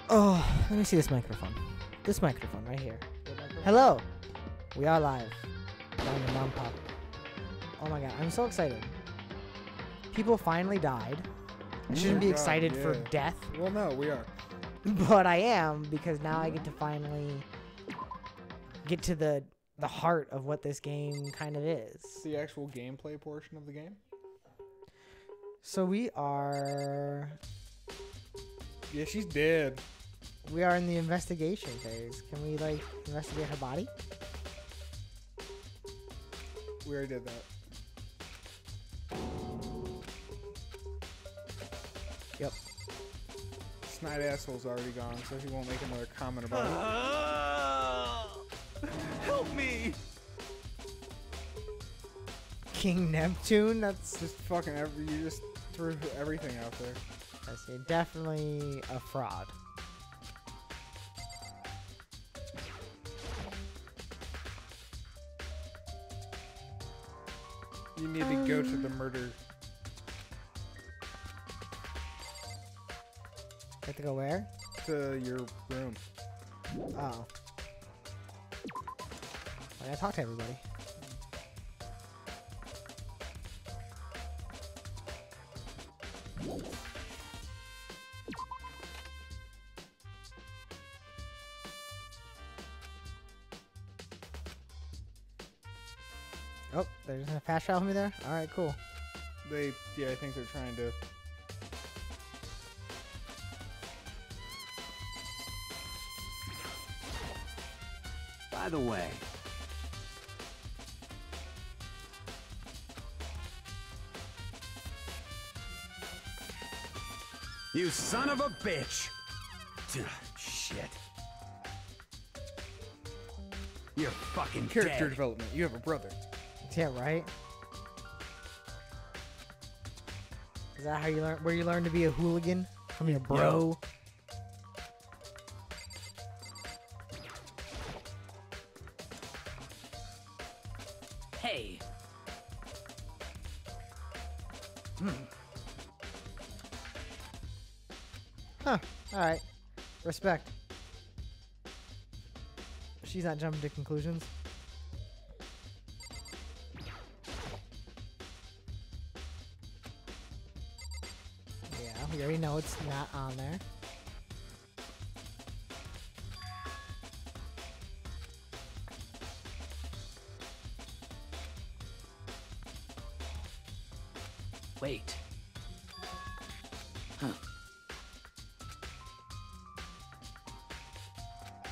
Oh, let me see this microphone. This microphone right here. Hello. We are live. On the Mom Pop. Oh my god, I'm so excited. People finally died. I shouldn't be excited for death. Well, no, we are. But I am, because now I get to finally get to the heart of what this game kind of is. The actual gameplay portion of the game? So we are Yeah, she's dead. in the investigation phase. Can we like investigate her body? We already did that. Yep. Snide asshole's already gone, so he won't make another comment about it. Help me! King Neptune? That's just fucking you just threw everything out there. I see. Definitely a fraud. You need to go to the murder. Have to go where? To your room. Oh. I gotta talk to everybody. Oh, there's a fast travel for me there? Alright, cool. Yeah, I think they're trying to... By the way... You son of a bitch! Shit. You're fucking Character dead. development. You have a brother. Yeah, right? Is that how you learn? Where you learn to be a hooligan? From your bro? Yo. Hey. Huh. Alright. Respect. She's not jumping to conclusions. Yeah, we already know it's not on there. Wait. Huh.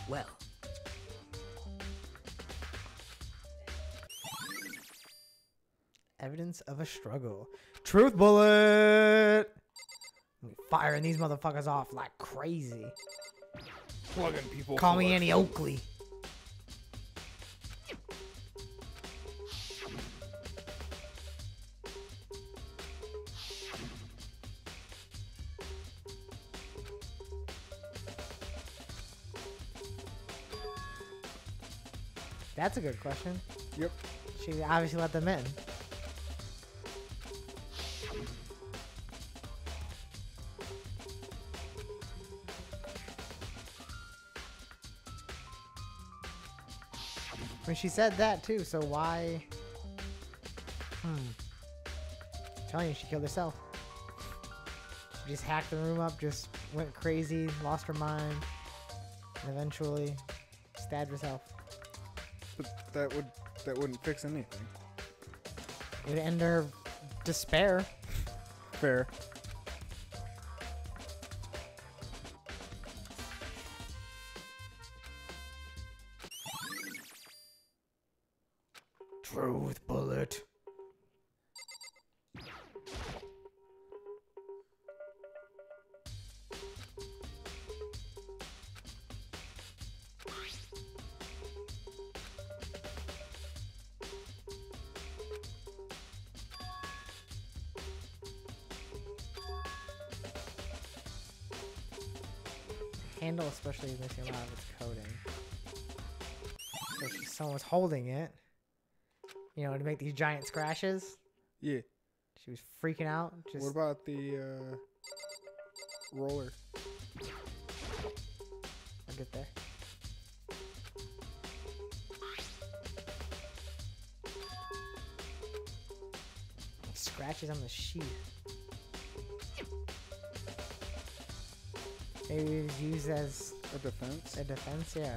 Well. Evidence of a struggle. Truth bullet! Firing these motherfuckers off like crazy. Plugging people. Call me Annie Oakley. That's a good question. Yep. She obviously let them in. I mean, she said that too, so why? I'm telling you, she killed herself. She just hacked the room up, just went crazy, lost her mind, and eventually stabbed herself. But that wouldn't fix anything. It would end her despair. Fair. Truth bullet. Handle especially is missing a lot of its coding. So someone's holding it, you know, to make these giant scratches. Yeah. She was freaking out. Just What about the roller? I'll get there. Scratches on the sheet. Maybe it was used as A defense? a defense, yeah.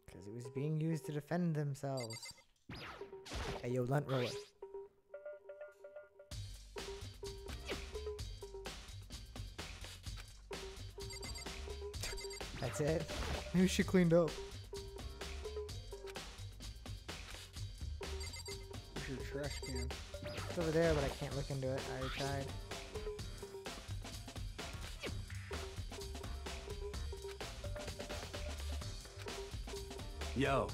Because it was being used to defend themselves. Hey, yo, Lunt Roller. That's it. Maybe she cleaned up. Where's your trash can? It's over there, but I can't look into it. I already tried. Yo.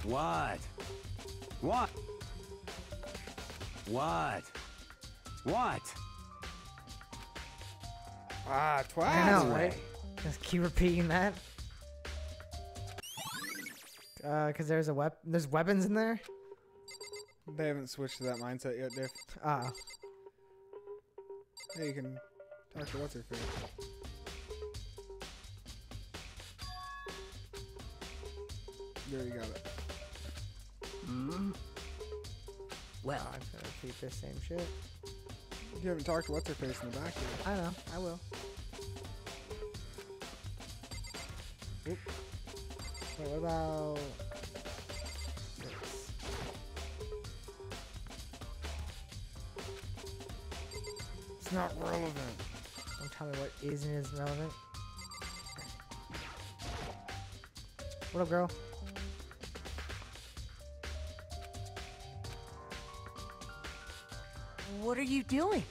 What? What? What? What? Ah, twice! I know, Way. right? Just keep repeating that. Cause there's there's weapons in there. They haven't switched to that mindset yet, Dave. Ah, Hey, you can talk to what's her face. There, you got it. Hmm? well, I'm just gonna repeat this same shit. You haven't talked to what's her face in the back yet. I know, I will. Oop. Wait, what about this? It's not relevant. Don't tell me what isn't as relevant. What up, girl? What are you doing?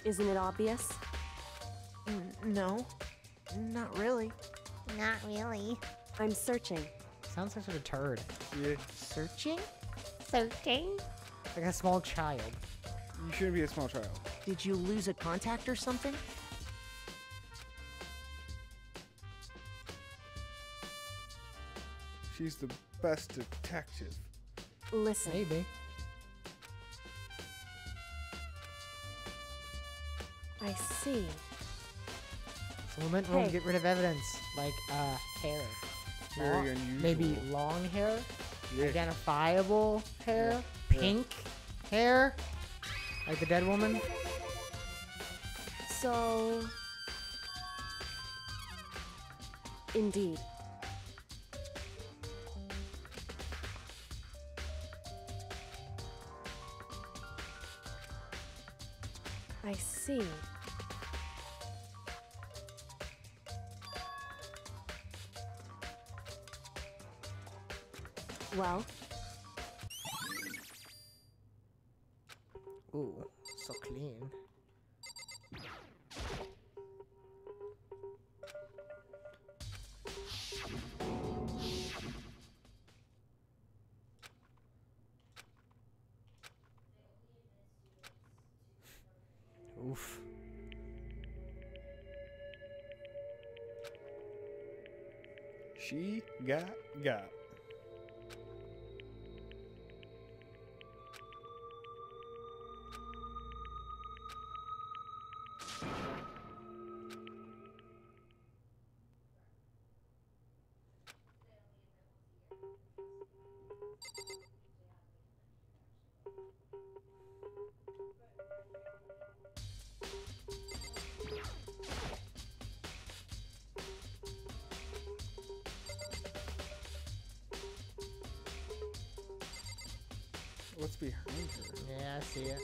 Isn't it obvious? No, not really. Not really. I'm searching. Sounds like sort of turd. Yeah, Searching? Searching? Like a small child. you shouldn't be a small child. Did you lose a contact or something? She's the best detective. Listen, Maybe. I see. Women won't Hey. get rid of evidence, like hair. Very unusual. Maybe long hair, Yeah. identifiable hair, Yeah. pink hair, like the dead woman. So... Indeed. I see. Well, Ooh, so clean. Oof. She got. What's behind her? Yeah, I see it.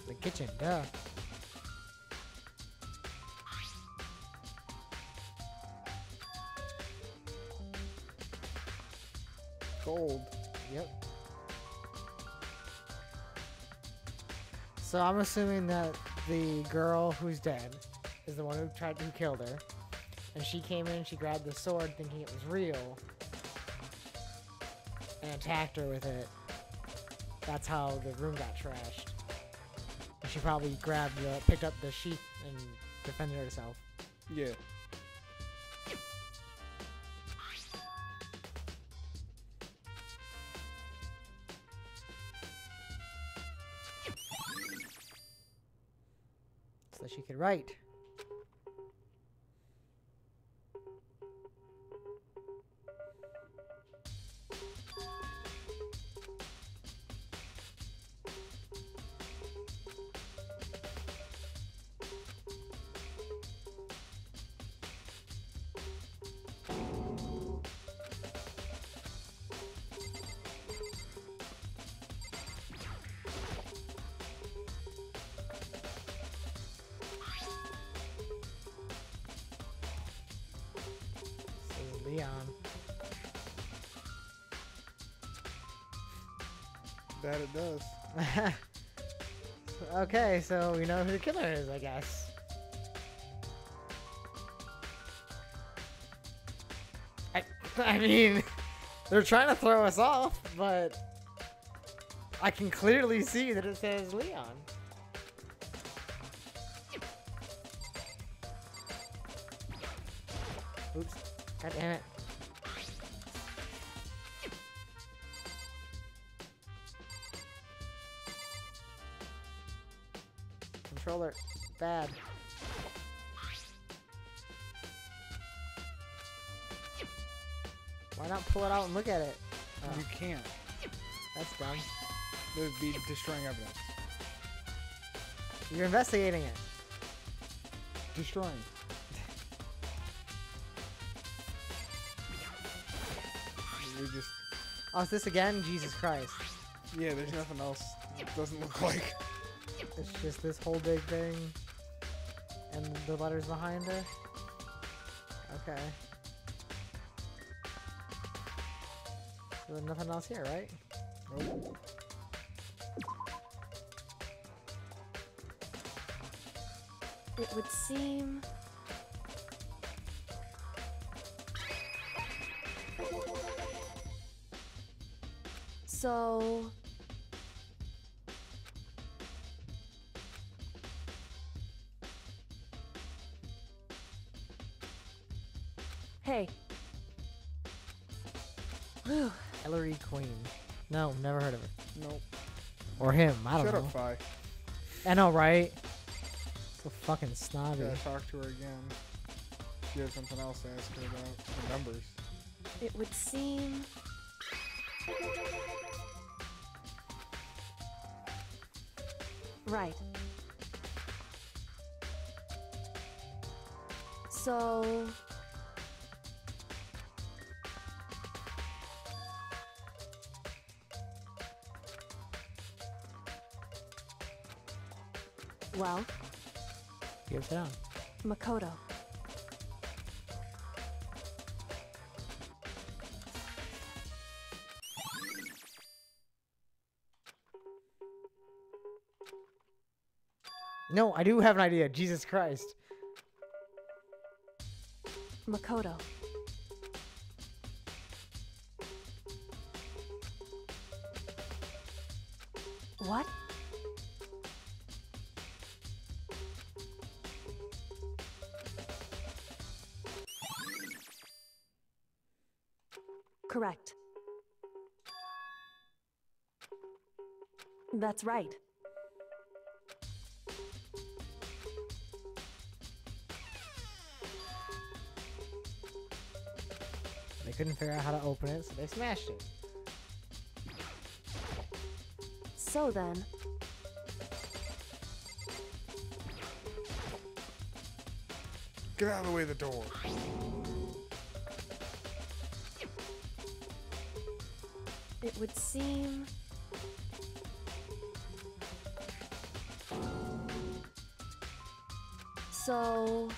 The kitchen, duh. Gold. Yep. So I'm assuming that the girl who's dead is the one who killed her, and she came in, she grabbed the sword thinking it was real, and attacked her with it. That's how the room got trashed. And she probably picked up the sheath and defended herself. Yeah. So she could write. Leon. That it does. Okay, so we know who the killer is, I guess. I mean, they're trying to throw us off, but I can clearly see that it says Leon. Oops. God damn it. Controller. Bad. Why not pull it out and look at it? Oh, You can't. that's dumb. That would be destroying evidence. You're investigating it. Destroying. We just... Oh, is this again? Jesus Christ. Yeah, there's nothing else. It doesn't look like... It's just this whole big thing. And the letters behind her. Okay. So there's nothing else here, right? Nope. It would seem... So... Hey. Whew. Ellery Queen. No, never heard of her. Nope. Or him. I don't Shut know. up, Fi. I know, right? So fucking snobby. Gotta talk to her again. She has something else to ask her about. The numbers. It would seem... Right. So... Well, Give it down. Makoto. No, I do have an idea. Jesus Christ. Makoto. What? Correct. That's right. They couldn't figure out how to open it, so they smashed it. So then, Get out of the way of the door. it would seem... So...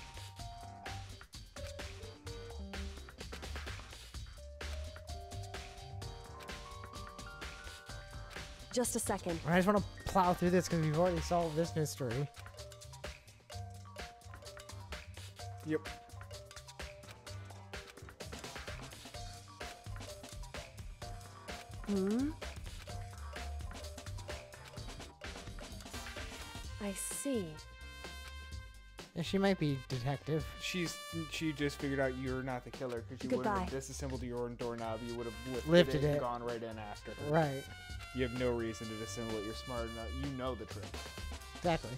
Just a second. I just want to plow through this because we've already solved this mystery. Yep. Hmm? I see. Yeah, she might be detective. She just figured out you're not the killer because you wouldn't have Goodbye. disassembled your doorknob. You would have Lifted it and it. gone right in after her. Right. You have no reason to disassemble it. You're smart enough. You know the trick. Exactly.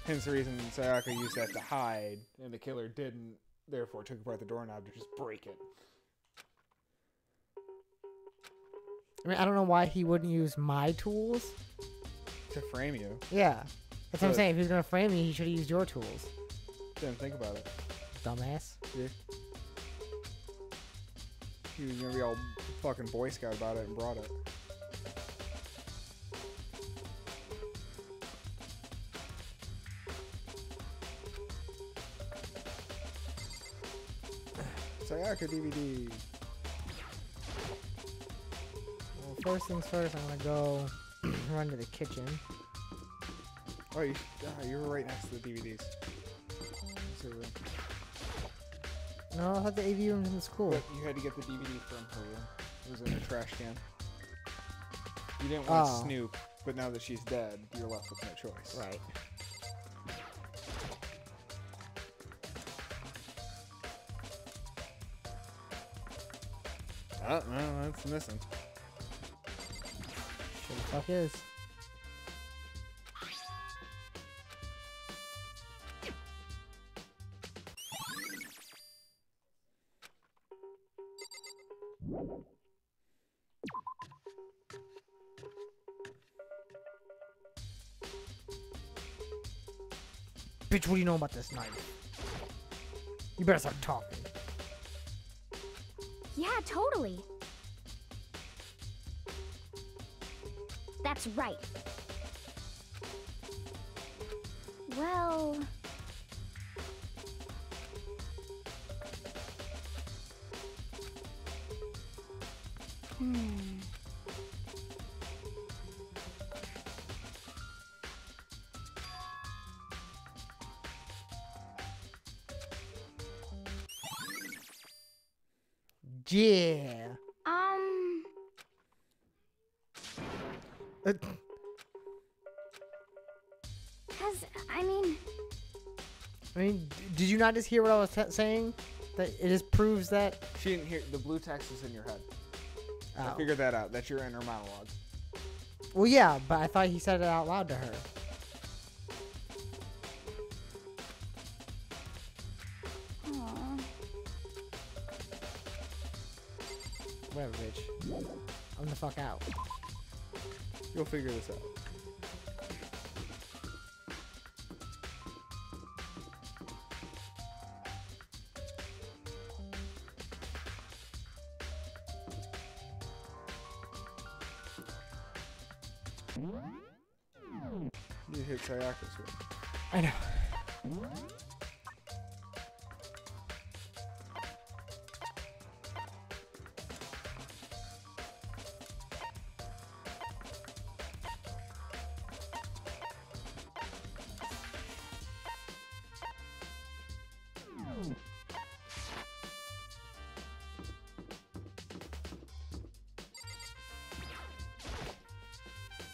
Hence the reason Sayaka used that to hide, and the killer didn't. Therefore, took apart the doorknob to just break it. I mean, I don't know why he wouldn't use my tools. To frame you. Yeah. That's what I'm But- saying. If he was going to frame me, he should have used your tools. Didn't think about it. Dumbass. Yeah. He was gonna be all fucking Boy Scout about it and brought it. Sayaka DVD. Well, first things first, I'm going to go run to the kitchen. Oh, you were right next to the DVDs. That's her room. No, I thought the AV room's in the school. But you had to get the DVD from her room. It was in a trash can. You didn't want to Oh. snoop, but now that she's dead, you're left with no choice. Right. Oh, no, that's missing. Sure the fuck is. Bitch, what do you know about this knife? You better start talking. Yeah, totally. That's right. Well... Yeah. Uh, Cause, I mean... I mean, did you not just hear what I was saying? That it just proves that. She didn't hear the blue text is in your head. I Oh. figured that out. That's your inner monologue. Well, yeah, but I thought he said it out loud to her. Aw. Whatever, bitch. I'm the fuck out. You'll figure this out. You hit Sayaka's room. I know.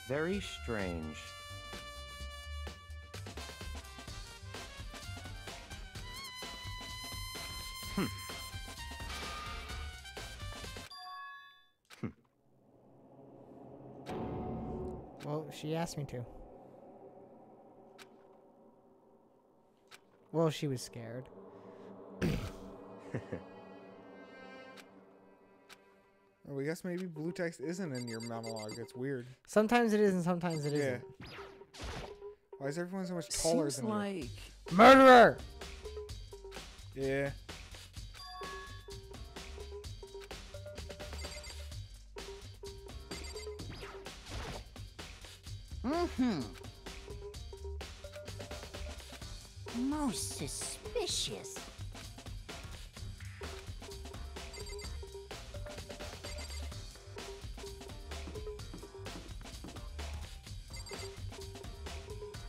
Very strange. Well, she asked me to. Well, she was scared. Oh, I guess maybe blue text isn't in your monologue. It's weird. Sometimes it is and sometimes it Yeah. isn't. Why is everyone so much taller Seems than like Murderer! you? Yeah. Most suspicious.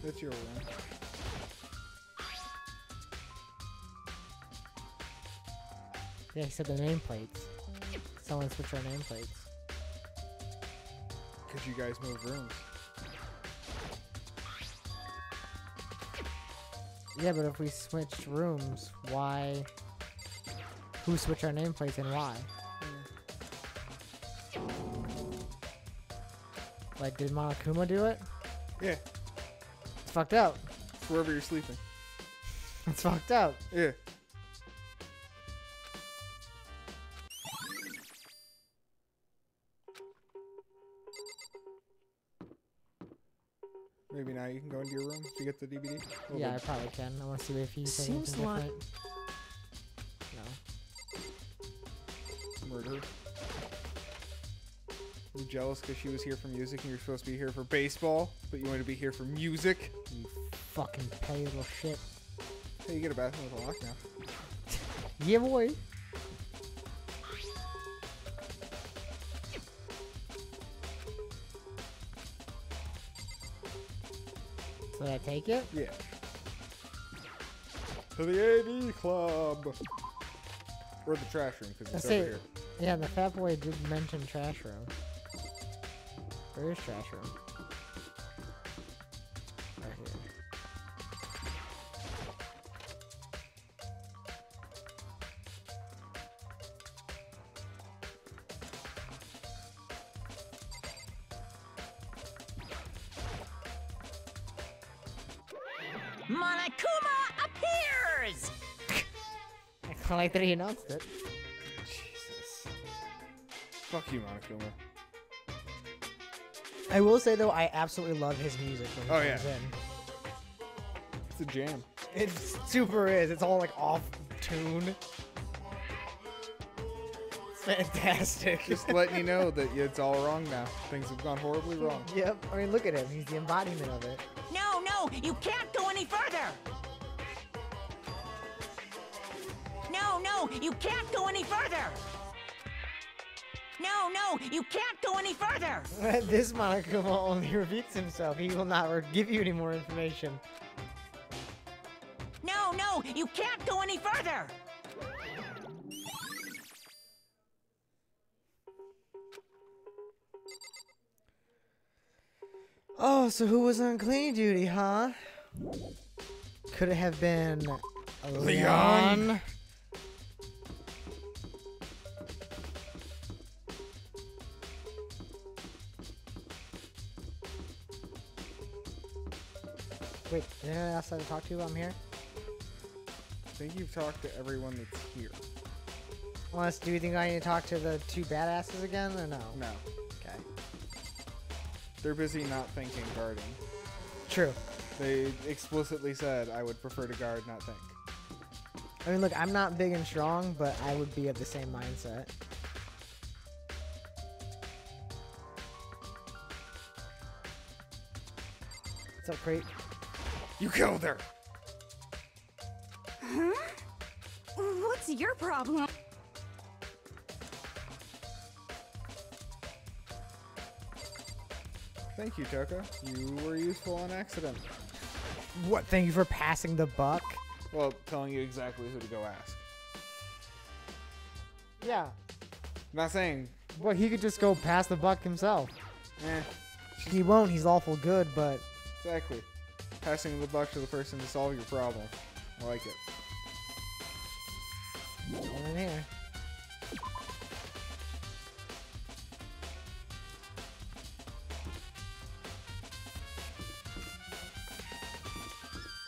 That's your room. Yeah, he said the nameplates. Someone switched our nameplates. Because you guys move rooms. Yeah, but if we switched rooms, why? Who switched our nameplates and why? Like, did Monokuma do it? Yeah. It's fucked up. It's wherever you're sleeping. It's fucked up. Yeah. Maybe now you can go into your room to get the DVD. Well, Yeah, I then- probably can. I want to see if you say Seems anything like- different. No. Murder. You jealous because she was here for music and you're supposed to be here for baseball, but you want to be here for music? You fucking petty little shit. Hey, you get a bathroom with a lock now. Yeah, boy. So did I take it? Yeah. To the AV Club! Or the trash room, because I it's say, over here. yeah, the fat boy did mention trash room. Where is trash room? Right here. Monokuma appears! I like that he announced it. Jesus. Fuck you, Monokuma. I will say though, I absolutely love his music when he Oh, comes yeah. in. It's a jam. It super is. It's all like off tune. It's fantastic. Just letting you know that it's all wrong now. Things have gone horribly wrong. Yep. I mean, look at him. He's the embodiment of it. No, no, you can't go any further! No, no, you can't go any further! No, no, you can't go any further! This Monokuma only repeats himself. He will not give you any more information. No, no, you can't go any further! Oh, so who was on cleaning duty, huh? Could it have been Leon? Wait, is there anyone else I have to talk to while I'm here? I think you've talked to everyone that's here. Unless, do you think I need to talk to the two badasses again, or no? No. Okay. They're busy not thinking guarding. True. They explicitly said, I would prefer to guard, not think. I mean, look, I'm not big and strong, but I would be of the same mindset. What's up, Crate? You killed her! Huh? What's your problem? Thank you, Toka. You were useful on accident. What? Thank you for passing the buck. Well, telling you exactly who to go ask. Yeah. I'm not saying, Well, he could just go pass the buck himself. eh, He won't. He's awful good, but exactly. Passing the buck to the person to solve your problem. I like it. I'm in here.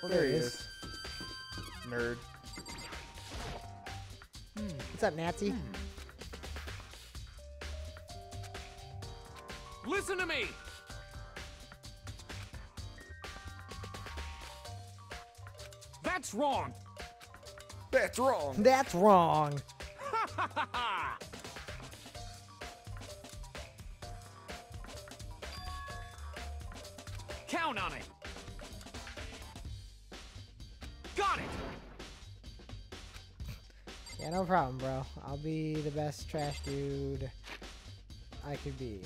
Well, There he is. Nerd. What's up, Nazi? Listen to me! That's wrong! That's wrong! That's wrong. Count on it! Got it! Yeah, no problem, bro. I'll be the best trash dude I could be.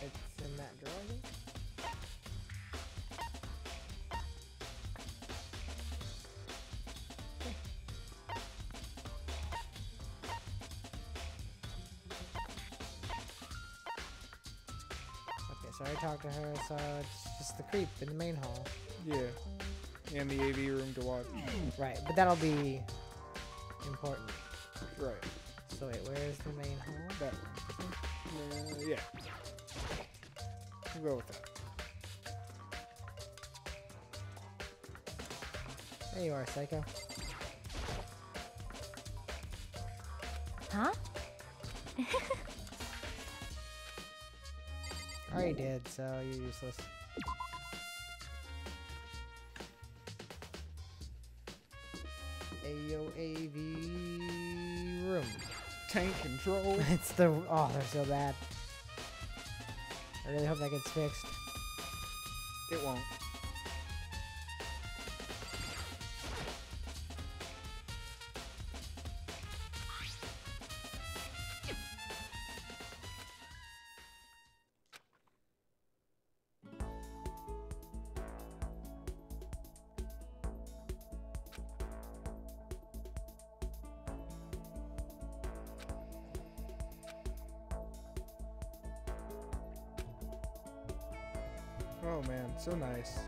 It's in that drawer, I think. so I talked to her, so it's just the creep in the main hall. Yeah. And the AV room to watch. Right, but that'll be important. Right. So wait, where's the main hall? That one. Yeah. We'll go with that. There you are, Psycho. Huh? Already did, so you're useless. AOAV room. Tank control. It's the oh, they're so bad. I really hope that gets fixed. It won't. Oh man, so nice.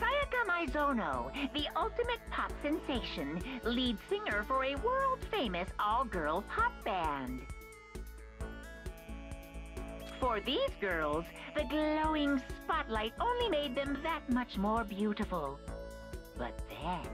Sayaka Mizono, the ultimate pop sensation, lead singer for a world-famous all-girl pop band. For these girls, the glowing spotlight only made them that much more beautiful. But then...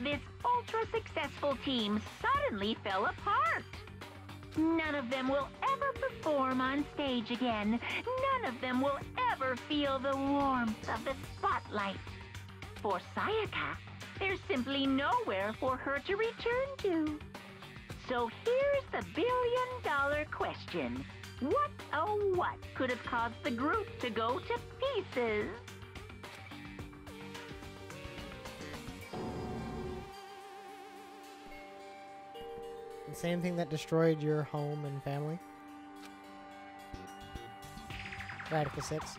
this ultra-successful team suddenly fell apart. None of them will ever perform on stage again. None of them will ever feel the warmth of the spotlight. For Sayaka, there's simply nowhere for her to return to. So here's the billion-dollar question. What, oh what, could have caused the group to go to pieces? The same thing that destroyed your home and family. Radical 6.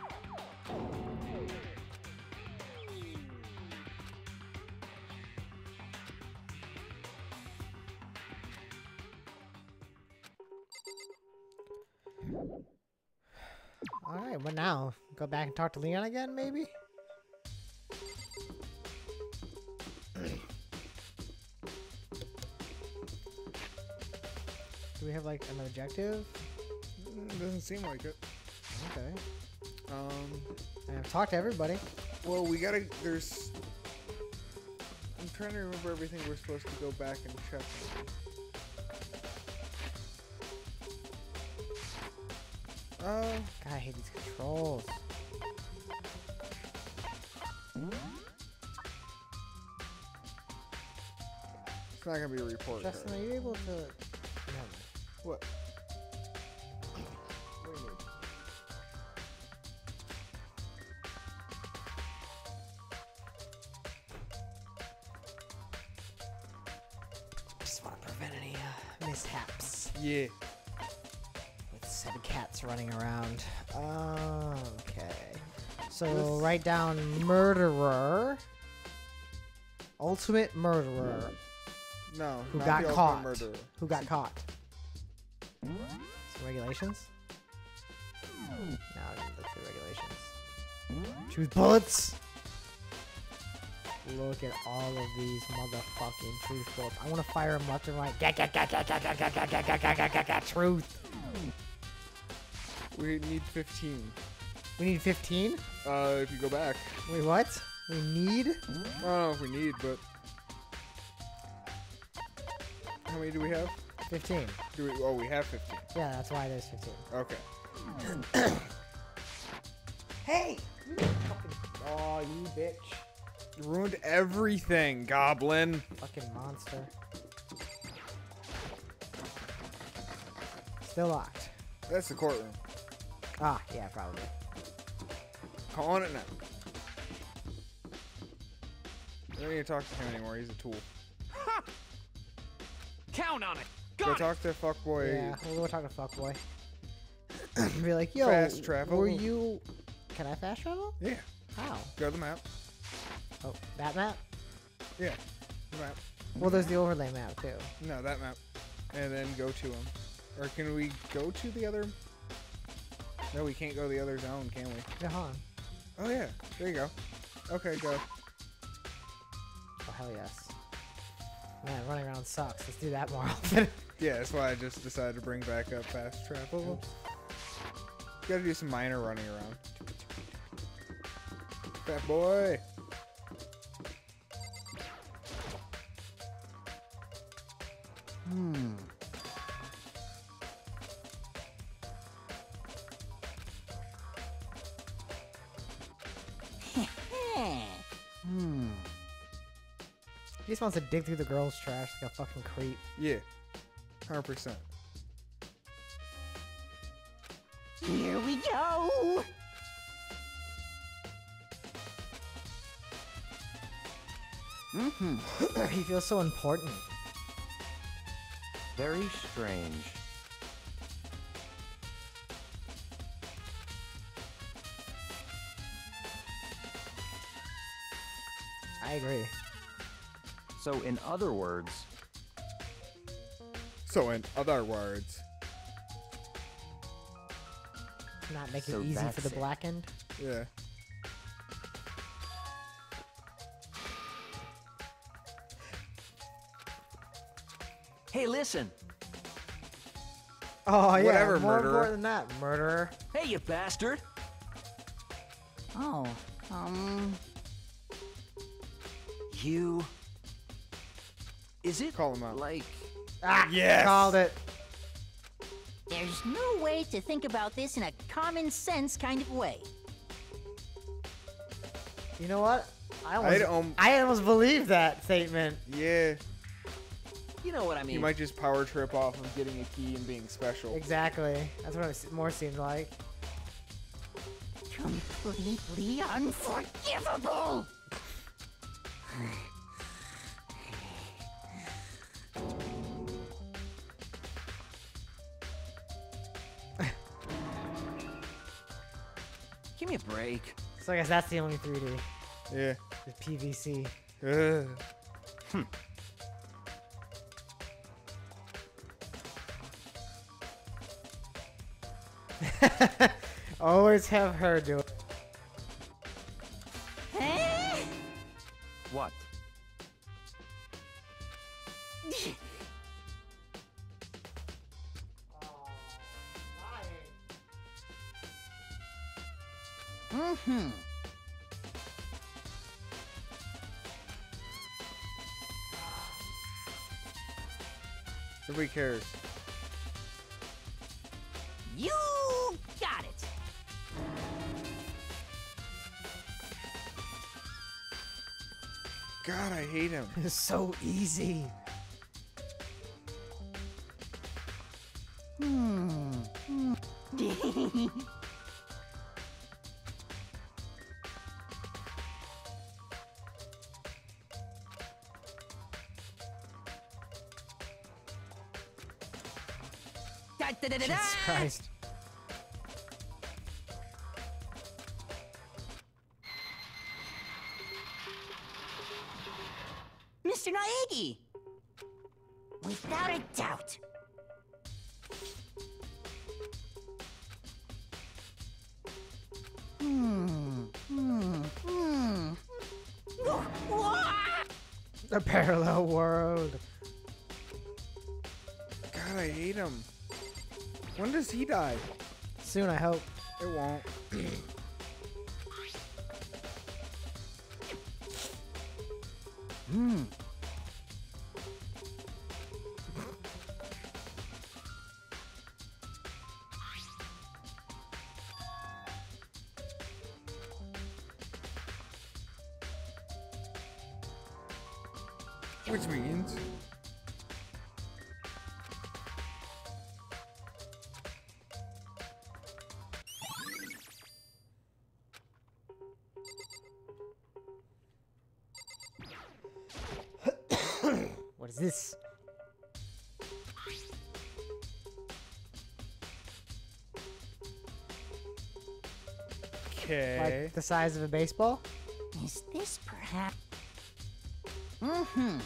Alright, what now? Go back and talk to Leon again, maybe? Do we have like an objective? Doesn't seem like it. Okay. I've talked to everybody. Well, we gotta. There's. I'm trying to remember everything we're supposed to go back and check. God, I hate these controls. It's not gonna be a report Justin, card. are you able to? No. What? Just want to prevent any mishaps Yeah. with said cats running around. Okay. So write down murderer. Ultimate murderer. No. Who not got the ultimate caught? Murderer. Who got caught? Some regulations? No, I didn't look through regulations. Choose bullets! Look at all of these motherfucking truth bullets. I want to fire them left and right. Truth! We need 15. We need 15? If you go back. Wait, what? We need? I don't know if we need, but. How many do we have? 15. Do we? Oh, we have 15. Yeah, that's why there's 15. Okay. Hey! Oh, you bitch. Ruined everything, Goblin. Fucking monster. Still locked. That's the courtroom. Ah, yeah, probably. Calling it now. I don't need to talk to him anymore. He's a tool. Count on it. Go talk to fuckboy. Yeah, we'll go talk to fuckboy. Be like, yo, Fast travel. were you... Can I fast travel? Yeah. How? Go to the map. Oh, that map? Yeah. The map. Well, there's the overlay map, too. No, that map. And then go to him. Or can we go to the other? No, we can't go to the other zone, can we? Yeah, hold on. Oh yeah. There you go. Okay, go. Oh, hell yes. Man, running around sucks. Let's do that more often. Yeah, that's why I just decided to bring back up fast travel. Gotta do some minor running around. Fat boy. He just wants to dig through the girls' trash like a fucking creep. Yeah. 100%. Here we go. He feels so important. Very strange. I agree. So, in other words, So in other words, Not make it So easy for that's the it. blackened. yeah. Hey, listen. Oh, yeah. Whatever, more murderer. important than that, murderer. Hey, you bastard. Oh, You. Is it Call him out. like? Ah, Yes! called it. there's no way to think about this in a common sense kind of way. You know what? I don't- almost believe that statement. Yeah. You know what I mean? You might just power trip off of getting a key and being special. Exactly. That's what it more seemed like. Completely unforgivable. Give me a break. So I guess that's the only 3D. Yeah. The PVC. Ugh. Always have her do it. what? Nobody cares. You got it. God, I hate him. It's so easy. Jesus Christ. Mr. Naegi! Without a doubt. The parallel world. God, I hate him. When does he die? Soon, I hope. It won't. Which means What is this? okay. Like the size of a baseball? Is this perhaps... Mm-hmm.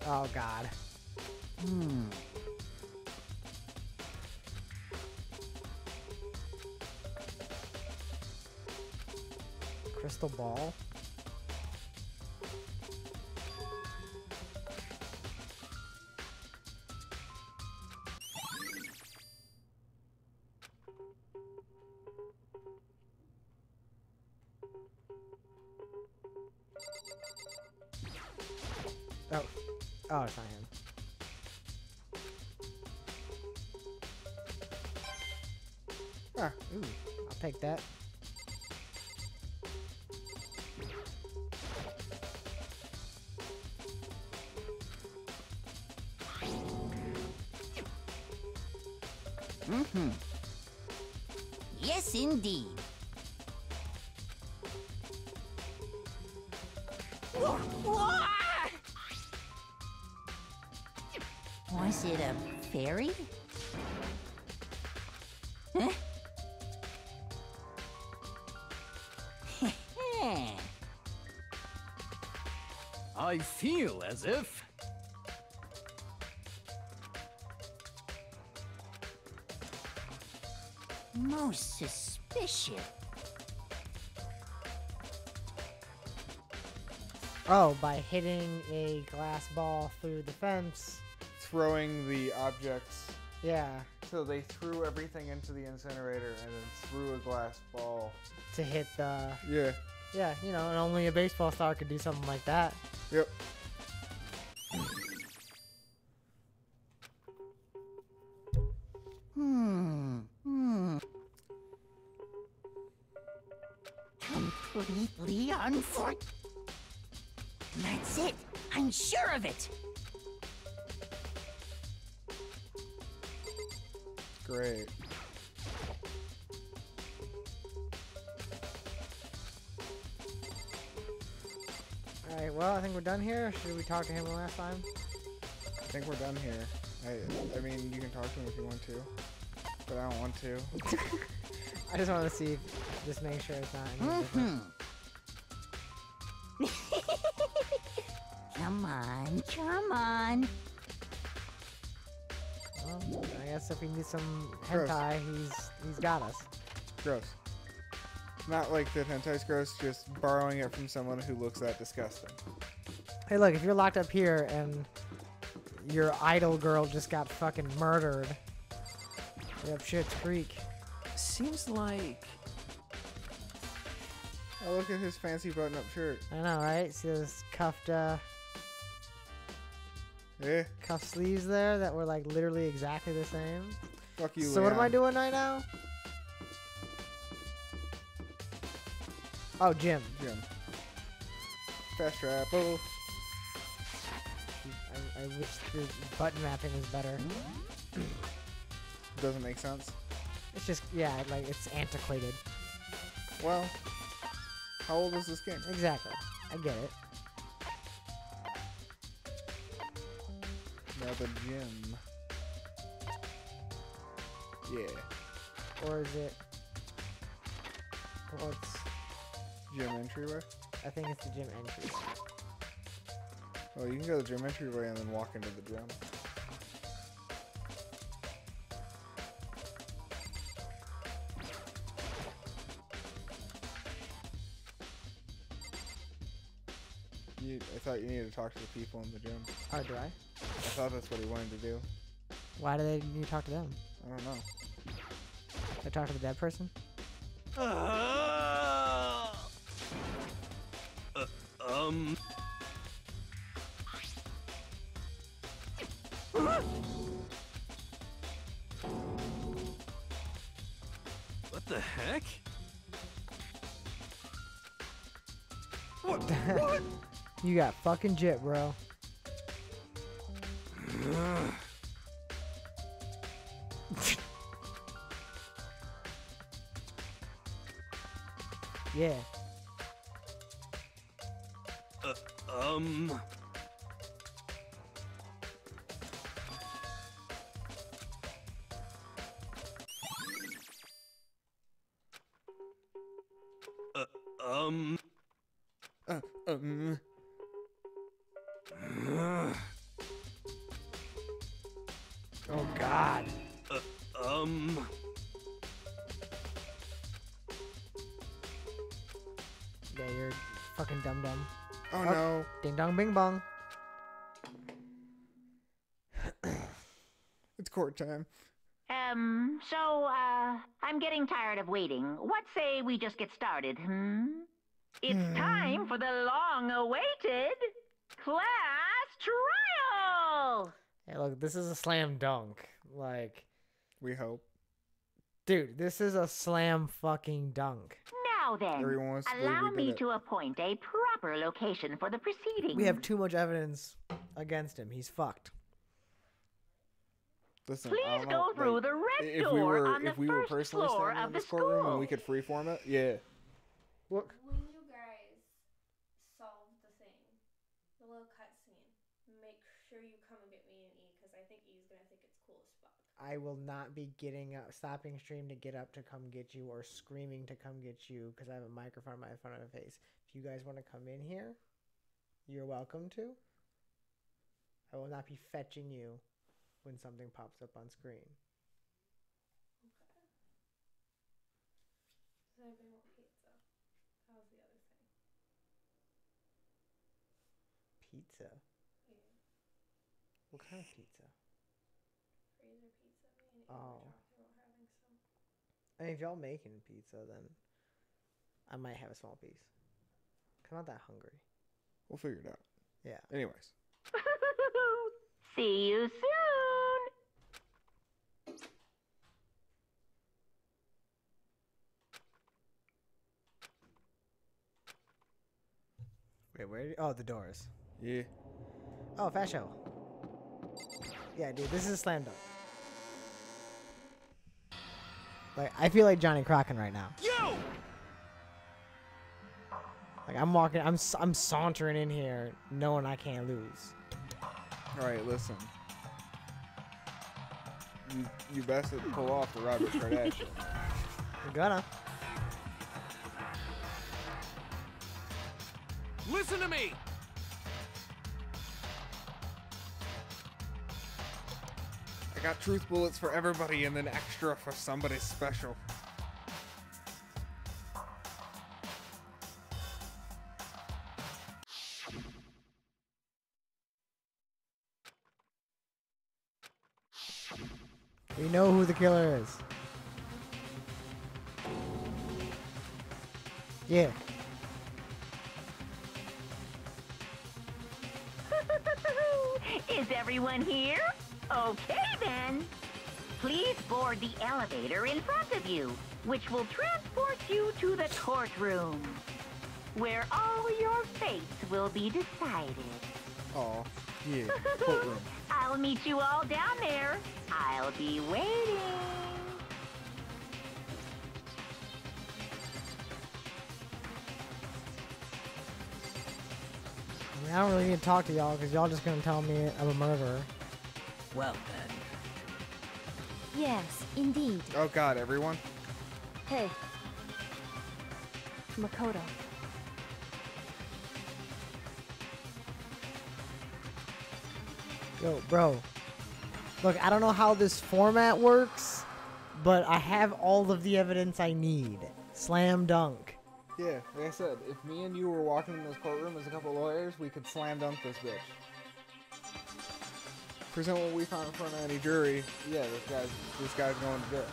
Oh god. Crystal ball? Oh. Oh, it's not him. Ah, Ooh, I'll take that. Mm-hmm. Yes, indeed. Was it a fairy? Huh? I feel as if... Most suspicious. Oh, by hitting a glass ball through the fence. throwing the objects. Yeah, So they threw everything into the incinerator and then threw a glass ball. to hit the... Yeah. Yeah, you know, and only a baseball star could do something like that. Yep. Completely unfortunate. That's it. I'm sure of it. Great. Alright, well, I think we're done here. Should we talk to him last time? I think we're done here. I mean, you can talk to him if you want to, but I don't want to. I just want to see, just make sure it's not any different. Come on, come on. Well, I guess if we need some Gross. hentai, he's got us. Gross. Not like that hentai's gross, just borrowing it from someone who looks that disgusting. Hey, look, if you're locked up here and your idol girl just got fucking murdered, you're up Schitt's Creek. Seems like... Oh, look at his fancy button-up shirt. I know, right? See those cuffed Yeah. cuff sleeves there that were like literally exactly the same. Fuck you, So what am I Leon. doing right now? Oh, gym. Jim. Fast trap. Oh. I wish the button mapping was better. Doesn't make sense. It's just, yeah, like it's antiquated. Well, how old is this game? Exactly. I get it. Now the gym. Yeah. Or is it? Well, it's. Gym entryway? I think it's the gym entry. Oh, you can go to the gym entryway and then walk into the gym. I thought you needed to talk to the people in the gym. Oh, do I? I thought that's what he wanted to do. Why do they need to talk to them? I don't know. They talk to the dead person? What the heck? What? You got fucking jit, bro. Yeah. Um. Um. Uh, um. Oh God. Um. Yeah, you're fucking dum dum. Oh, Oh. no. Ding dong, bing bong. It's court time. I'm getting tired of waiting. What say we just get started, It's time for the long-awaited class trial! Hey, look, this is a slam dunk. Like, We hope. dude, this is a slam fucking dunk. Now then, Everyone wants to believe allow we me did it. to appoint a proper location for the proceedings. We have too much evidence against him. He's fucked. Listen, Please I don't go know, through like, the red if door we were, on the if we were first personally floor standing of in the this courtroom school. and we could freeform it, yeah. Look. When you guys solve the thing, the little cutscene, make sure you come and get me and E, because I think E's gonna think it's cool as fuck. I will not be getting up, stopping stream to get up to come get you or screaming to come get you because I have a microphone right in front of my face. If you guys want to come in here, you're welcome to. I will not be fetching you when something pops up on screen. Does anybody want pizza? That was the other thing. Pizza? Yeah. What kind of pizza? Freezer pizza. Me and E Oh. were talking about having some. I mean, if y'all making pizza, then I might have a small piece. 'Cause I'm not that hungry. We'll figure it out. Yeah. Anyways. See you soon! Wait, where? Oh, the doors. Yeah. Oh, fast show. Yeah, dude, this is a slam dunk. Like, I feel like Johnny Crockett right now. You! Like, I'm walking, I'm sauntering in here knowing I can't lose. Alright, listen. You best to pull off the Robert Kardashian. You're gonna. Listen to me! I got truth bullets for everybody and then extra for somebody special. We know who the killer is. Yeah. Is everyone here? Okay then. Please board the elevator in front of you, which will transport you to the courtroom, where all your fates will be decided. Aw, yeah, courtroom. I'll meet you all down there. I'll be waiting. I mean, I don't really need to talk to y'all because y'all just gonna tell me I'm a murderer. Well then. Yes, indeed. Oh god, everyone? Hey. Makoto. Yo, bro. Look, I don't know how this format works, but I have all of the evidence I need. Slam dunk. Yeah, like I said, if me and you were walking in this courtroom as a couple lawyers, we could slam dunk this bitch. Present what we found in front of any jury. Yeah, this guy's going to jail.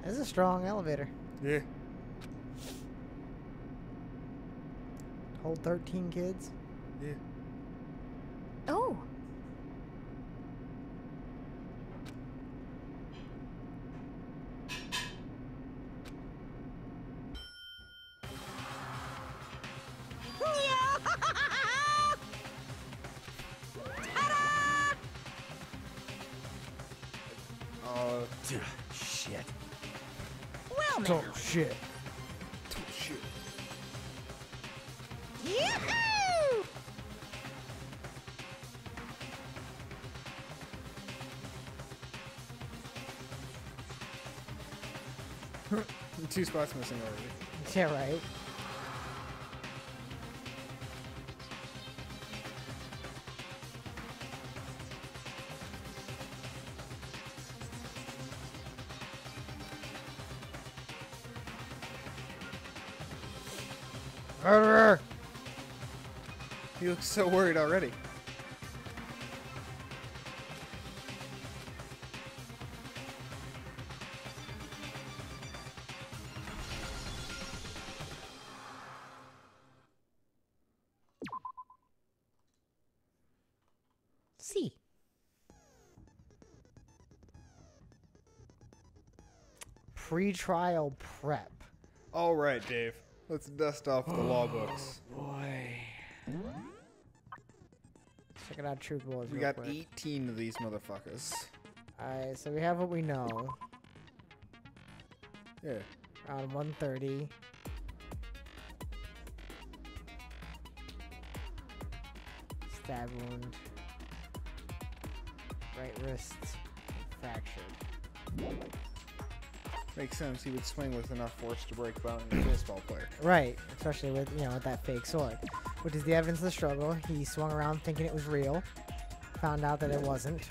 This is a strong elevator. Yeah. Hold 13 kids. Yeah. Oh. Shit. Well, now. Oh shit. Shit. Yahoo! 2 spots missing already. Yeah, right. Murderer! He looks so worried already. C. Pre-trial prep. All right, Dave. Let's dust off the law books. Boy. Check it out, True Bullets. We real got quick. 18 of these motherfuckers. Alright, so we have what we know. Yeah. Around 130. Stab wound. Right wrist fractured. Makes sense. He would swing with enough force to break bone in a baseball player. Right, especially with, you know, with that fake sword. Which is the evidence of the struggle. He swung around thinking it was real. Found out that it wasn't.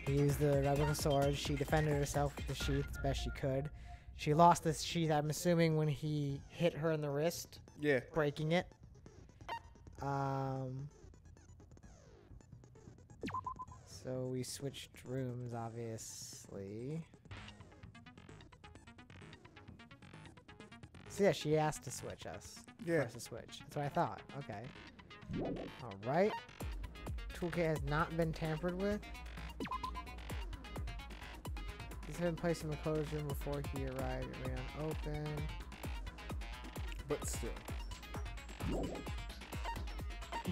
He used the replica sword. She defended herself with the sheath as best she could. She lost this sheath, I'm assuming, when he hit her in the wrist, Yeah. breaking it. So we switched rooms, obviously. So yeah, she asked to switch us. Yeah. For us to switch. That's what I thought. Okay. Alright. Toolkit has not been tampered with. These have been placed in the closed room before he arrived. It ran open. But still.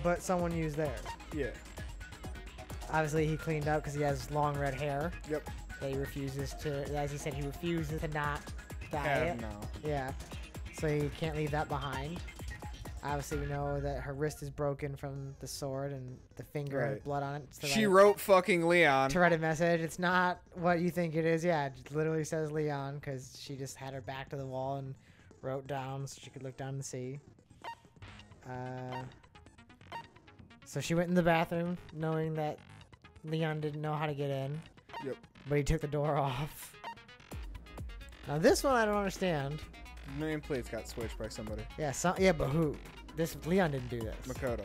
But someone used theirs. Yeah. Obviously, he cleaned up because he has long red hair. Yep. That he refuses to, as he said, he refuses to not dye Have it. now. Yeah. So he can't leave that behind. Obviously, we know that her wrist is broken from the sword and the finger has Right. blood on it. It's to She write- wrote fucking Leon. to write a message. It's not what you think it is. Yeah, it literally says Leon because she just had her back to the wall and wrote down so she could look down and see. So she went in the bathroom knowing that Leon didn't know how to get in. Yep. But he took the door off. Now this one I don't understand. Nameplates got switched by somebody. Yeah, yeah, but who? This Leon didn't do this. Makoto.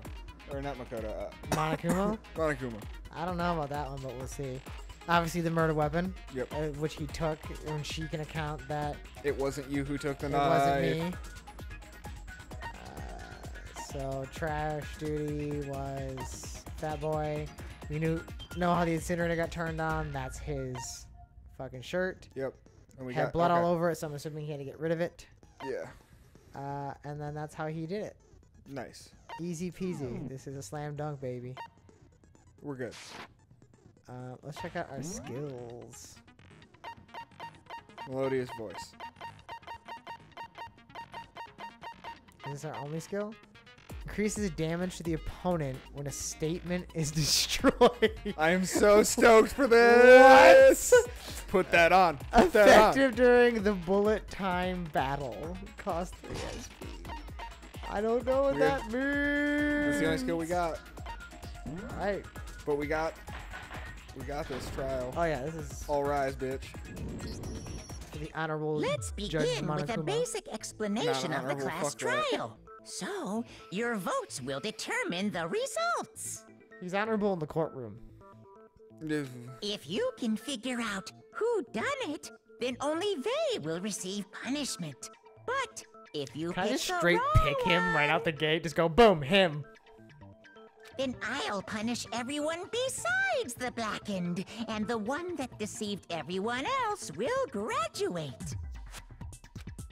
Or not Makoto. Monokuma? Monokuma. I don't know about that one, but we'll see. Obviously the murder weapon, Yep. which he took, and she can account that It wasn't you who took the it knife. wasn't me. So trash duty was Fat Boy. We know how the incinerator got turned on. That's his fucking shirt. Yep. And we Had got blood okay. all over it, so I'm assuming he had to get rid of it. Yeah. And then that's how he did it. Nice. Easy peasy. This is a slam dunk, baby. We're good. Let's check out our skills. Melodious voice. Is this our only skill? Increases damage to the opponent when a statement is destroyed. I am so stoked for this. Put that on. Put that on. Effective during the bullet time battle. Cost 3 SP. I don't know what Weird. that means. That's the only skill we got. Alright. But we got this trial. Oh yeah, this is All rise, bitch. for the honorable Let's Judge begin with a Monokuma. basic explanation of the Not honorable, class fuck that. trial. So, your votes will determine the results. He's honorable in the courtroom. If you can figure out who done it, then only they will receive punishment. But if you Can I pick just the straight wrong pick him right one, out the gate? Just go, boom, him. then I'll punish everyone besides the blackened, and the one that deceived everyone else will graduate.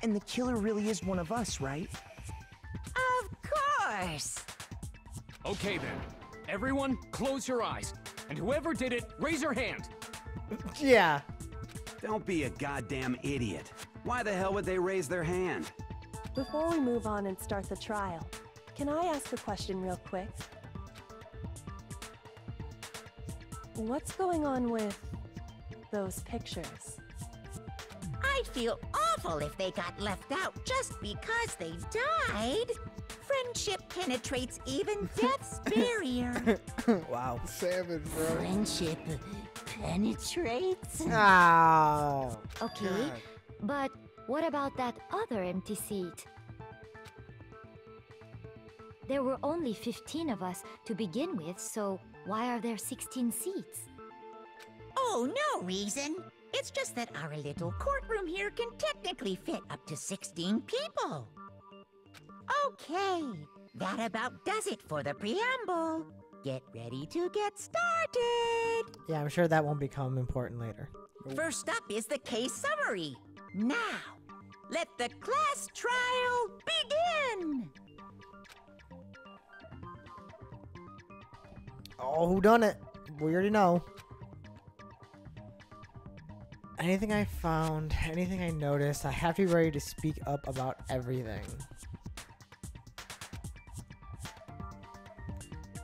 And the killer really is one of us, right? Of course. Okay then. Everyone, close your eyes. And whoever did it, raise your hand. Yeah. Don't be a goddamn idiot. Why the hell would they raise their hand? Before we move on and start the trial, can I ask a question real quick? What's going on with those pictures? I'd feel awful if they got left out just because they died. Friendship penetrates even death's barrier. Wow. Savage, bro. Friendship penetrates? Oh. Okay, God. but what about that other empty seat? There were only 15 of us to begin with, so why are there 16 seats? Oh, no reason. It's just that our little courtroom here can technically fit up to 16 people. Okay, that about does it for the preamble. Get ready to get started. Yeah, I'm sure that won't become important later. First up is the case summary. Now, let the class trial begin. Oh, who done it? We already know. Anything I found, anything I noticed, I have to be ready to speak up about everything.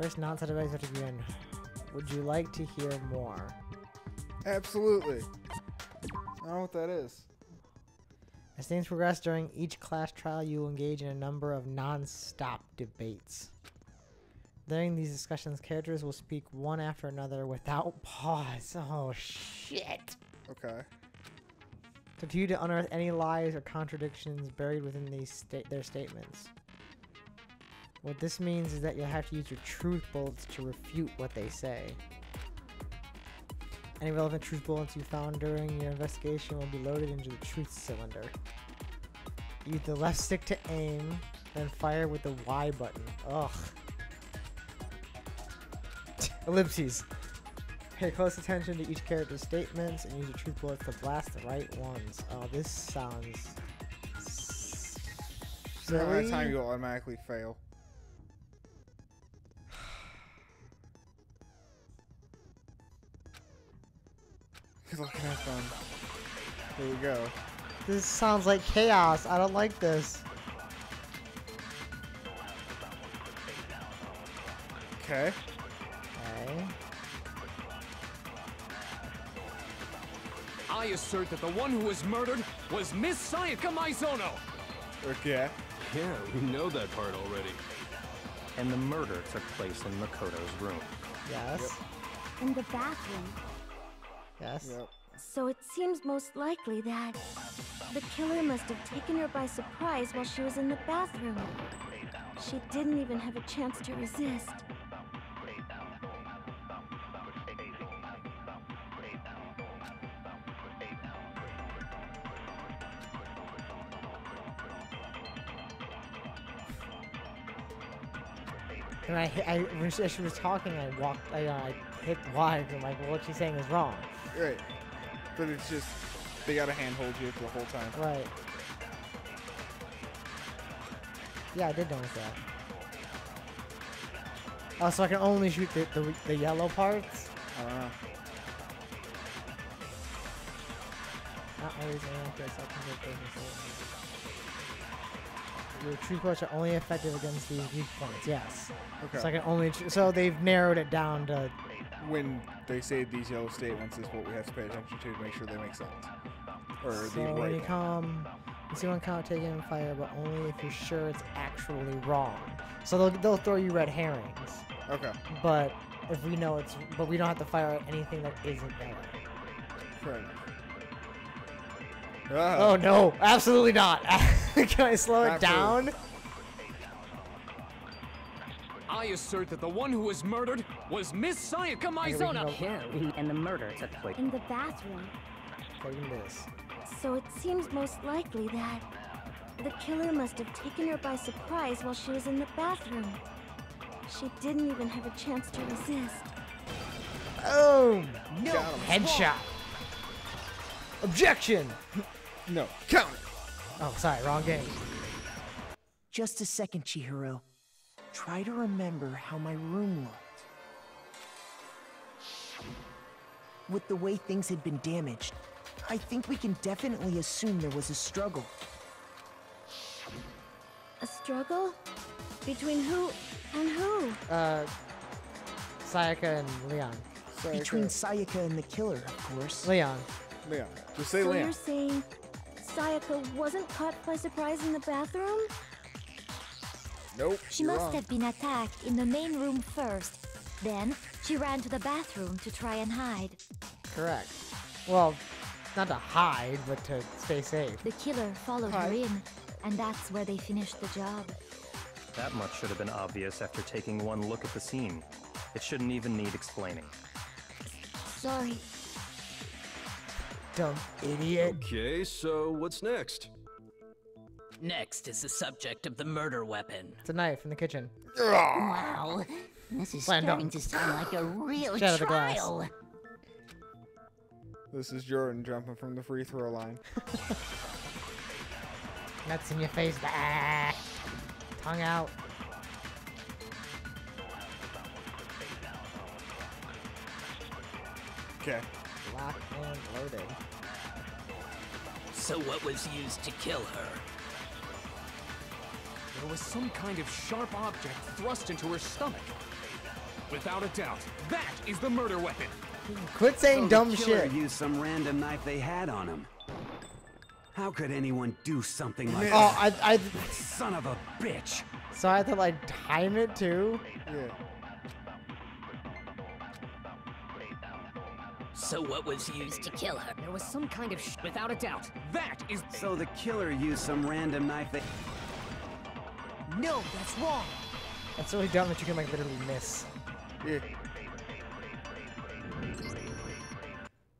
First non-set advice to begin. Would you like to hear more? Absolutely. I don't know what that is. As things progress during each class trial, you will engage in a number of non-stop debates. During these discussions, characters will speak one after another without pause. Oh, shit. Okay. Continue to unearth any lies or contradictions buried within their statements. What this means is that you'll have to use your truth bullets to refute what they say. Any relevant truth bullets you found during your investigation will be loaded into the truth cylinder. Use the left stick to aim, then fire with the Y button. Ugh. Ellipses. Pay close attention to each character's statements and use your truth bullets to blast the right ones. Oh, this sounds Around that silly. time, you'll automatically fail. Good luck and have fun. Here we go. This sounds like chaos. I don't like this. Okay. Okay. I assert that the one who was murdered was Miss Sayaka Maizono. Okay. Yeah, we know that part already. And the murder took place in Makoto's room. Yes. In the bathroom. Yes. Yep. So it seems most likely that the killer must have taken her by surprise while she was in the bathroom. She didn't even have a chance to resist. And when she was talking, I hit Y. I'm like, well, what she's saying is wrong. Right. But it's just, they gotta handhold you the whole time. Right. Yeah, I did notice that. Oh, so I can only shoot the yellow parts? I don't know. Not always accurate, so I can get those. Your true bullets are only effective against these weak points. Yes. Okay. So I can only. So they've narrowed it down to. When they say these yellow statements is what we have to pay attention to make sure they make sense. Or So the when right you one. come, you see one count taken in fire, but only if you're sure it's actually wrong. So they'll throw you red herrings. Okay. But if we know it's, but we don't have to fire at anything that isn't there. Right. Oh no, absolutely not. Can I slow it Absolutely. down? I assert that the one who was murdered was Miss Sayaka Maizono. Yeah, and the murder took place. In the bathroom. According to this. So it seems most likely that the killer must have taken her by surprise while she was in the bathroom. She didn't even have a chance to resist. Boom! No. Headshot. Objection! No. Count it. Oh, sorry, wrong game. Just a second, Chihiro. Try to remember how my room looked. With the way things had been damaged, I think we can definitely assume there was a struggle. A struggle? Between who and who? Sayaka and Leon. Between Sayaka and the killer, of course. Leon. Leon. Just say So Leon. you're saying Sayaka wasn't caught by surprise in the bathroom? Nope. She you're must wrong. have been attacked in the main room first. Then, she ran to the bathroom to try and hide. Correct. Well, not to hide, but to stay safe. The killer followed her in, and that's where they finished the job. That much should have been obvious after taking one look at the scene. It shouldn't even need explaining. Sorry. Dumb idiot. Okay, so what's next? Next is the subject of the murder weapon. It's a knife in the kitchen. Wow, this is Slam starting dunk. to sound like a real Shatter the glass. trial. This is Jordan jumping from the free throw line. Nuts in your face. Bah. Tongue out. Okay. Locked and loaded. So what was used to kill her? There was some kind of sharp object thrust into her stomach. Without a doubt, that is the murder weapon. Quit saying So dumb the killer shit. used some random knife they had on him. How could anyone do something like Oh, that? Son of a bitch. So I had to like time it too? Yeah. So what was used to kill her? There was some kind of without a doubt, that is. So the killer used some random knife they... No, that's wrong. That's really dumb that you can like literally miss. Yeah.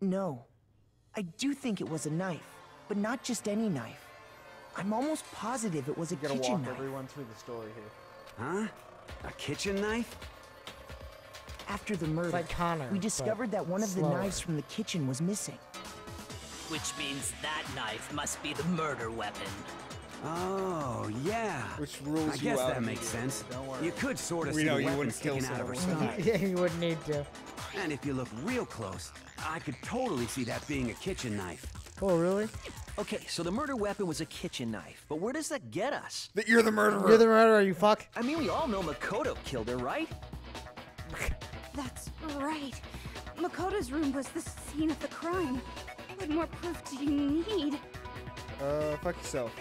No. I do think it was a knife, but not just any knife. I'm almost positive it was a You gotta kitchen walk knife. everyone through the story here. Huh? A kitchen knife? After the murder, like Connor, we but discovered that one of the slower. knives from the kitchen was missing. Which means that knife must be the murder weapon. Oh, yeah. Which rules I you guess out that makes immediately. sense. Don't worry. You could sort of We see know the you weapon wouldn't kill sticking out of her someone. stomach. Yeah, you wouldn't need to. And if you look real close, I could totally see that being a kitchen knife. Oh, really? Okay, so the murder weapon was a kitchen knife, but where does that get us? That you're the murderer. You're the murderer, you fuck. I mean, we all know Makoto killed her, right? That's right. Makoto's room was the scene of the crime. What more proof do you need? Fuck yourself.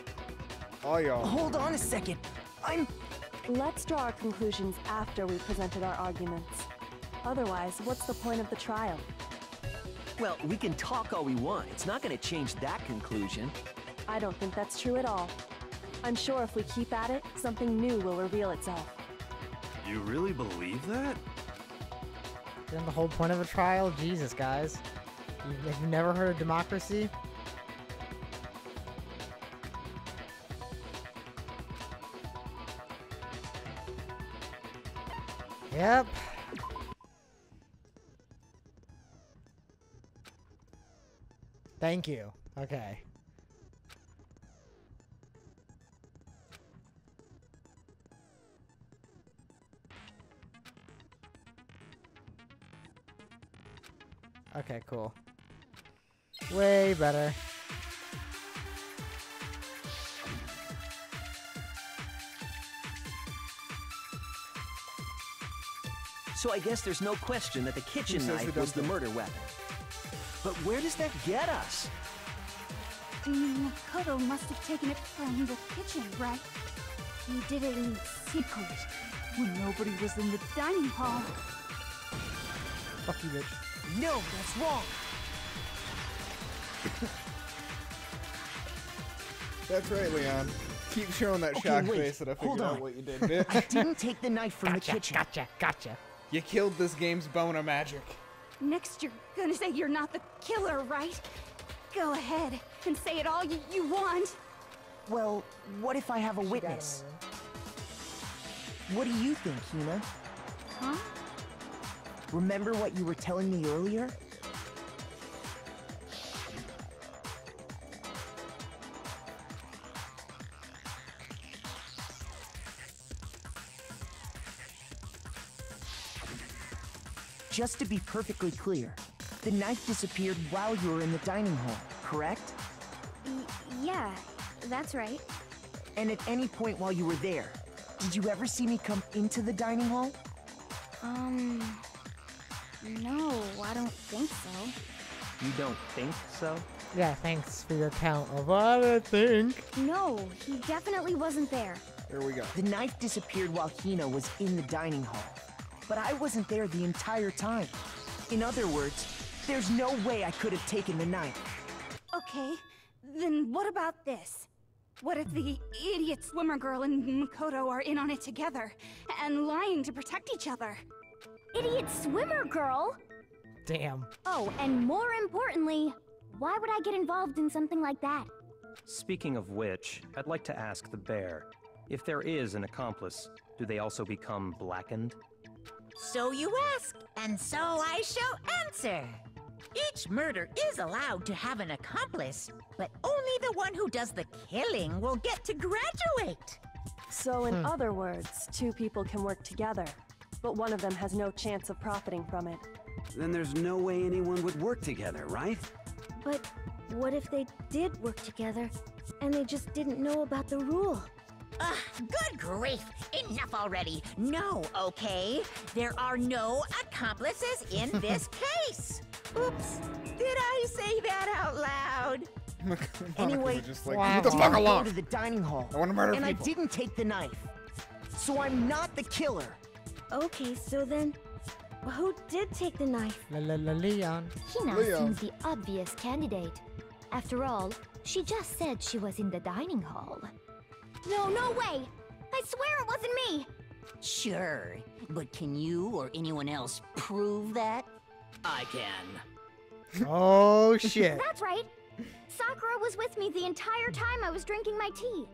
All y'all. Hold on a second. Let's draw our conclusions after we've presented our arguments. Otherwise, what's the point of the trial? Well, we can talk all we want. It's not going to change that conclusion. I don't think that's true at all. I'm sure if we keep at it, something new will reveal itself. You really believe that? Then the whole point of a trial? Jesus, guys. Have you never heard of democracy? Yep. Thank you. Okay. Okay, cool. Way better. So I guess there's no question that the kitchen Who says knife the was the dumb murder weapon. But where does that get us? Makoto must have taken it from the kitchen, right? He did it in secret, when nobody was in the dining hall. Fuck you, bitch. No, that's wrong. That's right, Leon. Keep showing that Okay, shocked wait, face that I hold figured out on. what you did, bitch. I didn't take the knife from the kitchen. Gotcha. You killed this game's bone of magic. Next, you're gonna say you're not the killer, right? Go ahead and say it all you want. Well, what if I have a witness? What do you think, Hina? Huh? Remember what you were telling me earlier? Just to be perfectly clear, the knife disappeared while you were in the dining hall, correct? Yeah, that's right. And at any point while you were there, did you ever see me come into the dining hall? No, I don't think so. You don't think so? Yeah, thanks for your count of what I think. No, he definitely wasn't there. There we go. The knife disappeared while Hina was in the dining hall. But I wasn't there the entire time. In other words, there's no way I could have taken the knife. Okay, then what about this? What if the idiot swimmer girl and Makoto are in on it together, and lying to protect each other? Idiot swimmer girl? Damn. Oh, and more importantly, why would I get involved in something like that? Speaking of which, I'd like to ask the bear, if there is an accomplice, do they also become blackened? So you ask, and so I shall answer. Each murder is allowed to have an accomplice, but only the one who does the killing will get to graduate. So in other words, two people can work together, but one of them has no chance of profiting from it. Then there's no way anyone would work together, right? But what if they did work together, and they just didn't know about the rule? Good grief! Enough already! No, okay? There are no accomplices in this case! Oops! Did I say that out loud? Anyway, just like, I "Leave the fuck didn't alone. go to the dining hall. I want to murder and people." I didn't take the knife. So I'm not the killer. Okay, so then, who did take the knife? Leon. Hina Leon. seems the obvious candidate. After all, she just said she was in the dining hall. No way! I swear it wasn't me! Sure, but can you or anyone else prove that? I can. Oh, shit. That's right! Sakura was with me the entire time I was drinking my tea.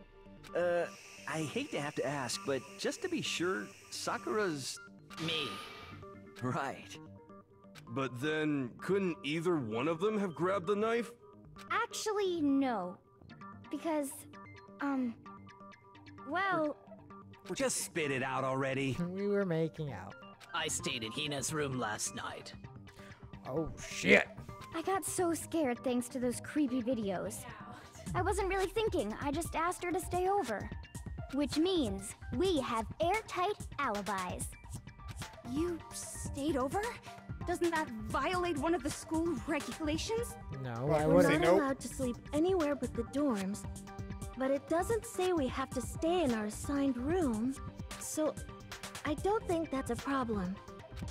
I hate to have to ask, but just to be sure, Sakura's... Me. Right. But then, couldn't either one of them have grabbed the knife? Actually, no. Because, well... Just spit it out already. We were making out. I stayed in Hina's room last night. Oh, shit. I got so scared thanks to those creepy videos. I wasn't really thinking, I just asked her to stay over. Which means we have airtight alibis. You stayed over? Doesn't that violate one of the school regulations? No, That I we're wouldn't. not allowed to sleep anywhere but the dorms. But it doesn't say we have to stay in our assigned room. So, I don't think that's a problem.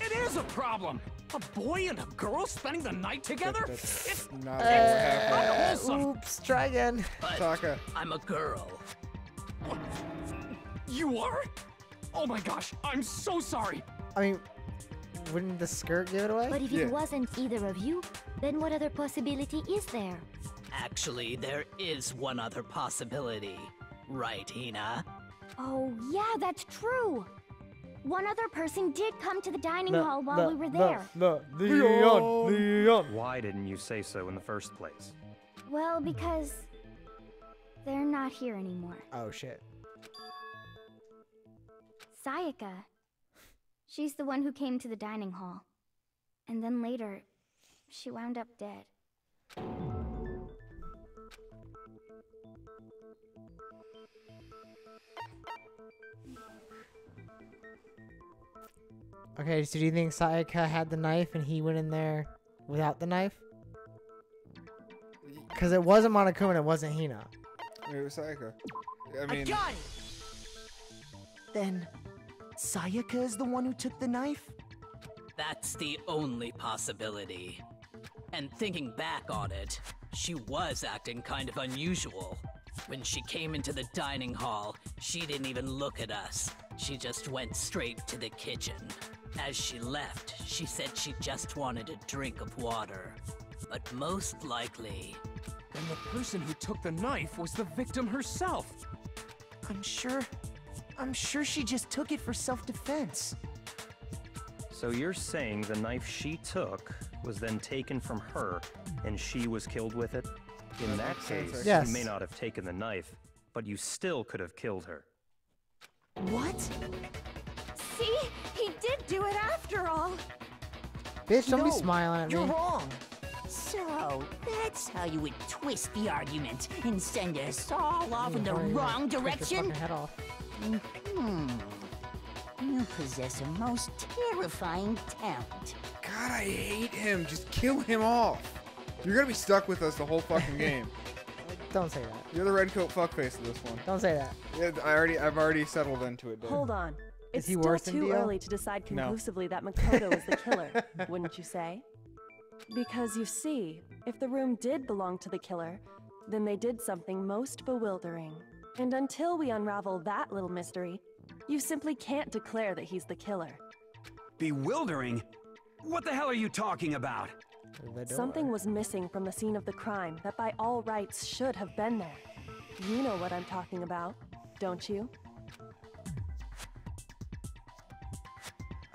It is a problem! A boy and a girl spending the night together? That's It's not what happened. unwholesome! Oops, try again. But Taka. I'm a girl. You are? Oh my gosh, I'm so sorry! I mean, wouldn't the skirt give it away? But if Yeah. it wasn't either of you, then what other possibility is there? Actually, there is one other possibility. Right, Hina? Oh, yeah, that's true! One other person did come to the dining hall while we were there. Leon. Why didn't you say so in the first place? Well, because they're not here anymore. Oh, shit. Sayaka. She's the one who came to the dining hall. And then later, she wound up dead. Okay, so do you think Sayaka had the knife and he went in there without the knife? Because it wasn't Monokuma and it wasn't Hina. It was Sayaka. I I mean, got it! Then, Sayaka is the one who took the knife? That's the only possibility. And thinking back on it, she was acting kind of unusual. When she came into the dining hall, she didn't even look at us. She just went straight to the kitchen. As she left, she said she just wanted a drink of water. but most likely... Then the person who took the knife was the victim herself. I'm sure she just took it for self-defense. So you're saying the knife she took was then taken from her, and she was killed with it? In that case, Yes. you may not have taken the knife, but you still could have killed her. What? See? He did do it after all. Bitch, don't be No, smiling at me. You're wrong. So, that's how you would twist the argument and send us all off in the Before you, wrong take your direction? fucking head off. You possess a most terrifying talent. God, I hate him. Just kill him off. You're gonna be stuck with us the whole fucking game. Don't say that. You're the red coat fuckface of this one. Don't say that. Yeah, I've already settled into it, dude. Hold on. It's he still worse than too Dio? early to decide No. conclusively that Makoto is the killer, wouldn't you say? Because you see, if the room did belong to the killer, then they did something most bewildering. And until we unravel that little mystery, you simply can't declare that he's the killer. Bewildering? What the hell are you talking about? Something was missing from the scene of the crime that by all rights should have been there. You know what I'm talking about, don't you?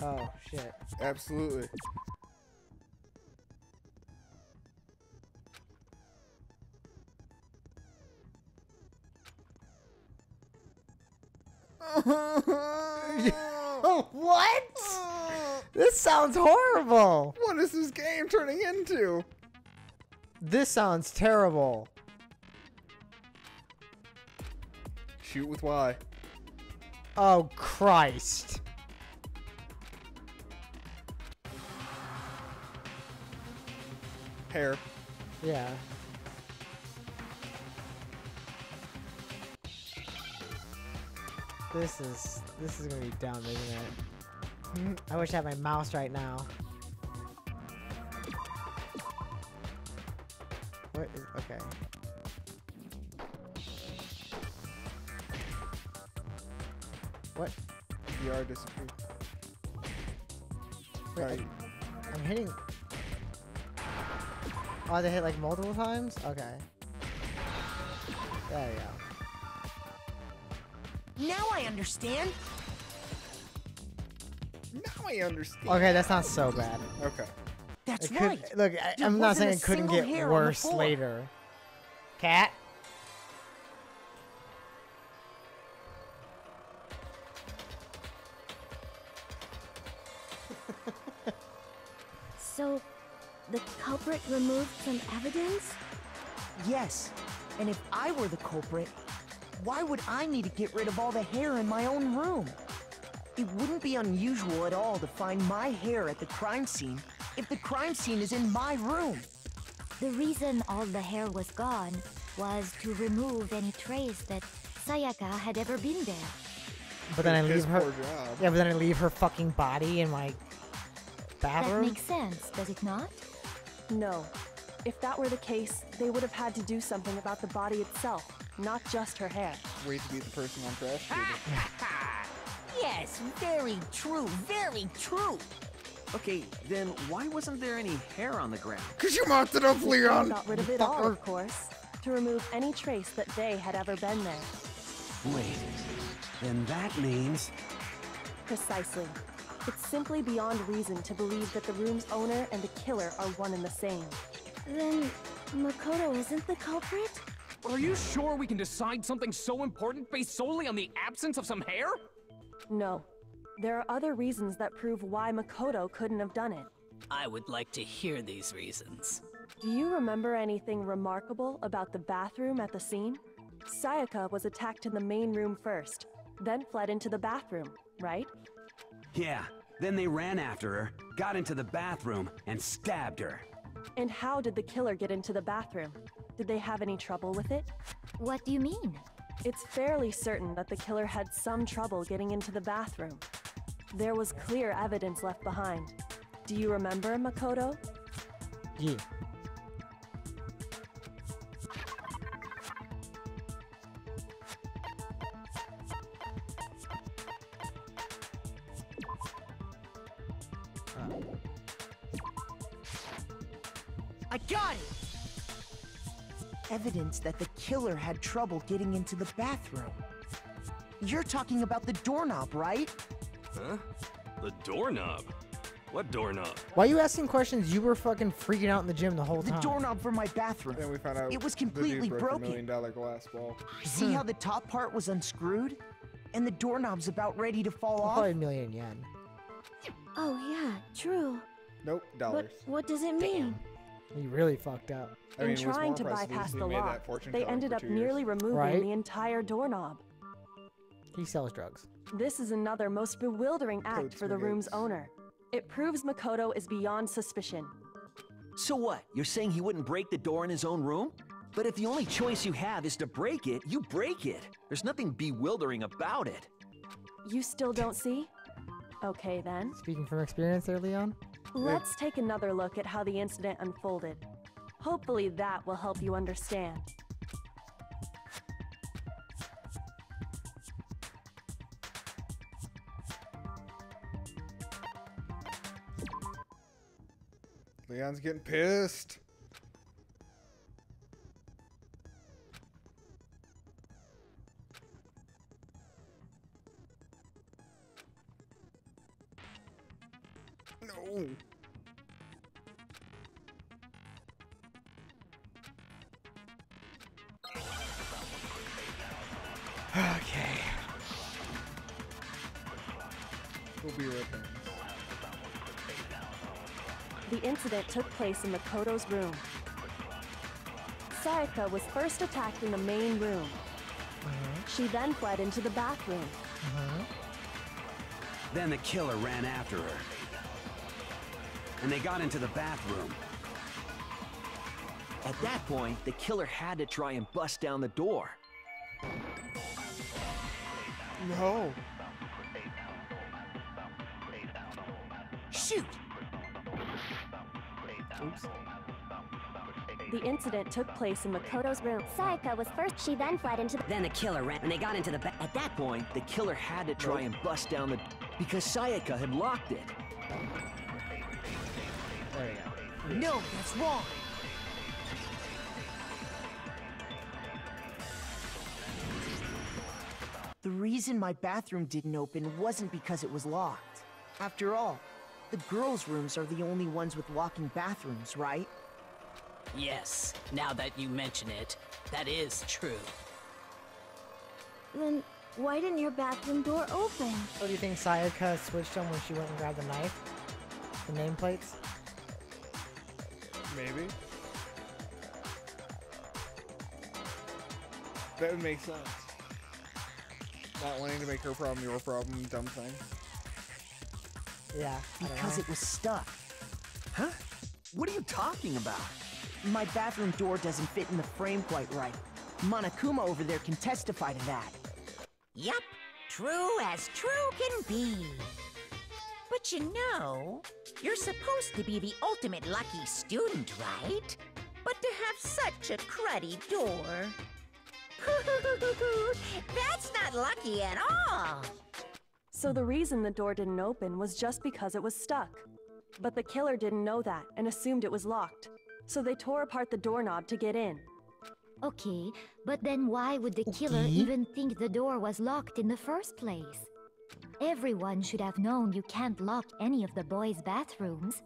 Oh, shit. Absolutely. What? This sounds horrible. What is this game turning into? This sounds terrible. Shoot with Y. Oh, Christ. Hair. Yeah. This is gonna be dumb, isn't it? I wish I had my mouse right now. What is okay? What? VR disappeared. Wait, Right. I'm hitting. Oh, they hit like multiple times? Okay. There you go. Now I understand. Now I understand. Okay, that's not so bad. Okay. That's It could, right. look, There I'm not wasn't saying a it couldn't single get hair on the worse floor. later. Cat? So, the culprit removed some evidence? Yes. And if I were the culprit, why would I need to get rid of all the hair in my own room? It wouldn't be unusual at all to find my hair at the crime scene if the crime scene is in my room. The reason all the hair was gone was to remove any trace that Sayaka had ever been there. But then I His leave her. poor job. Yeah, but then I leave her fucking body in my That bathroom. makes sense, does it not? No. If that were the case, they would have had to do something about the body itself, not just her hair. Way to be the person on Trash Theater. Yes, very true, very true. Okay, then why wasn't there any hair on the ground? Cause you mopped it up, They Leon! got rid of it all, of course, to remove any trace that they had ever been there. Wait, then that means... Precisely. It's simply beyond reason to believe that the room's owner and the killer are one and the same. Then Makoto isn't the culprit? Are you sure we can decide something so important based solely on the absence of some hair? No. There are other reasons that prove why Makoto couldn't have done it. I would like to hear these reasons. Do you remember anything remarkable about the bathroom at the scene? Sayaka was attacked in the main room first, then fled into the bathroom, right? Yeah, then they ran after her, got into the bathroom, and stabbed her. And how did the killer get into the bathroom? Did they have any trouble with it? What do you mean? It's fairly certain that the killer had some trouble getting into the bathroom. There was clear evidence left behind. Do you remember, Makoto? Yeah. I got it! Evidence that the killer had trouble getting into the bathroom. You're talking about the doorknob, right? Huh? The doorknob? What doorknob? Why are you asking questions? You were fucking freaking out in the gym the whole time. The doorknob for my bathroom. Then we found out it was the dude completely broke broken. $1 million glass ball. See how the top part was unscrewed? And the doorknob's about ready to fall off? Probably 1,000,000 yen. Oh yeah, true. Nope, dollars. But what does it mean? He really fucked up. I mean, In what's trying more to impressive bypass is he the made that lock, fortune they teller ended for up 2 years. nearly removing Right? the entire doorknob. He sells drugs. This is another most bewildering act Codes for the for room's goats. owner. It proves Makoto is beyond suspicion. So what? You're saying he wouldn't break the door in his own room? But if the only choice you have is to break it, you break it. There's nothing bewildering about it. You still don't see? Okay then. Speaking from experience there, Leon. Let's take another look at how the incident unfolded. Hopefully that will help you understand. Leon's getting pissed. No. Okay. We'll be right back. The incident took place in Makoto's room. Sayaka was first attacked in the main room. She then fled into the bathroom. Then the killer ran after her. And they got into the bathroom. At that point, the killer had to try and bust down the door. No. Shoot! Oops. The incident took place in Makoto's room. Sayaka was first, she then fled into the... Then the killer ran, and they got into the At that point, the killer had to try and bust down the... because Sayaka had locked it. There you go. No, that's wrong. The reason my bathroom didn't open wasn't because it was locked. After all, the girls' rooms are the only ones with walking bathrooms, right? Yes, now that you mention it, that is true. Then why didn't your bathroom door open? So do you think Sayaka switched them when she went and grabbed the knife? The nameplates? Maybe. That would make sense. Not wanting to make her problem your problem, dumb thing. Yeah. Because it was stuck. Huh? What are you talking about? My bathroom door doesn't fit in the frame quite right. Monokuma over there can testify to that. Yup, true as true can be. But you know, you're supposed to be the ultimate lucky student, right? But to have such a cruddy door... That's not lucky at all! So the reason the door didn't open was just because it was stuck. But the killer didn't know that and assumed it was locked. So they tore apart the doorknob to get in. Okay, but then why would the killer even think the door was locked in the first place? Everyone should have known you can't lock any of the boys' bathrooms.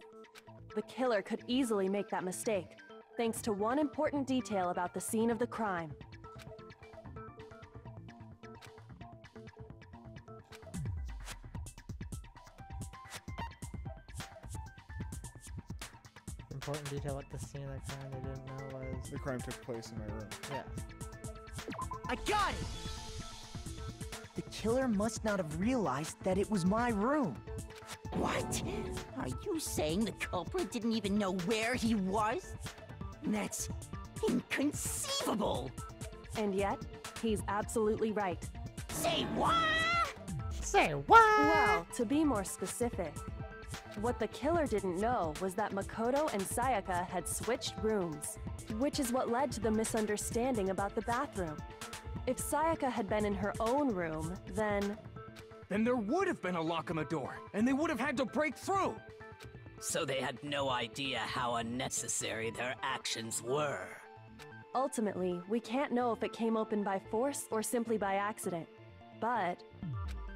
The killer could easily make that mistake, thanks to one important detail about the scene of the crime. Important detail at the scene of the crime they didn't know was... The crime took place in my room. Yeah. I got it! The killer must not have realized that it was my room. What? Are you saying the culprit didn't even know where he was? That's inconceivable! And yet, he's absolutely right. Say what? Say what? Well, to be more specific, what the killer didn't know was that Makoto and Sayaka had switched rooms, which is what led to the misunderstanding about the bathroom. If Sayaka had been in her own room, then there would have been a lock on the door, and they would have had to break through. so they had no idea how unnecessary their actions were. Ultimately, we can't know if it came open by force or simply by accident. But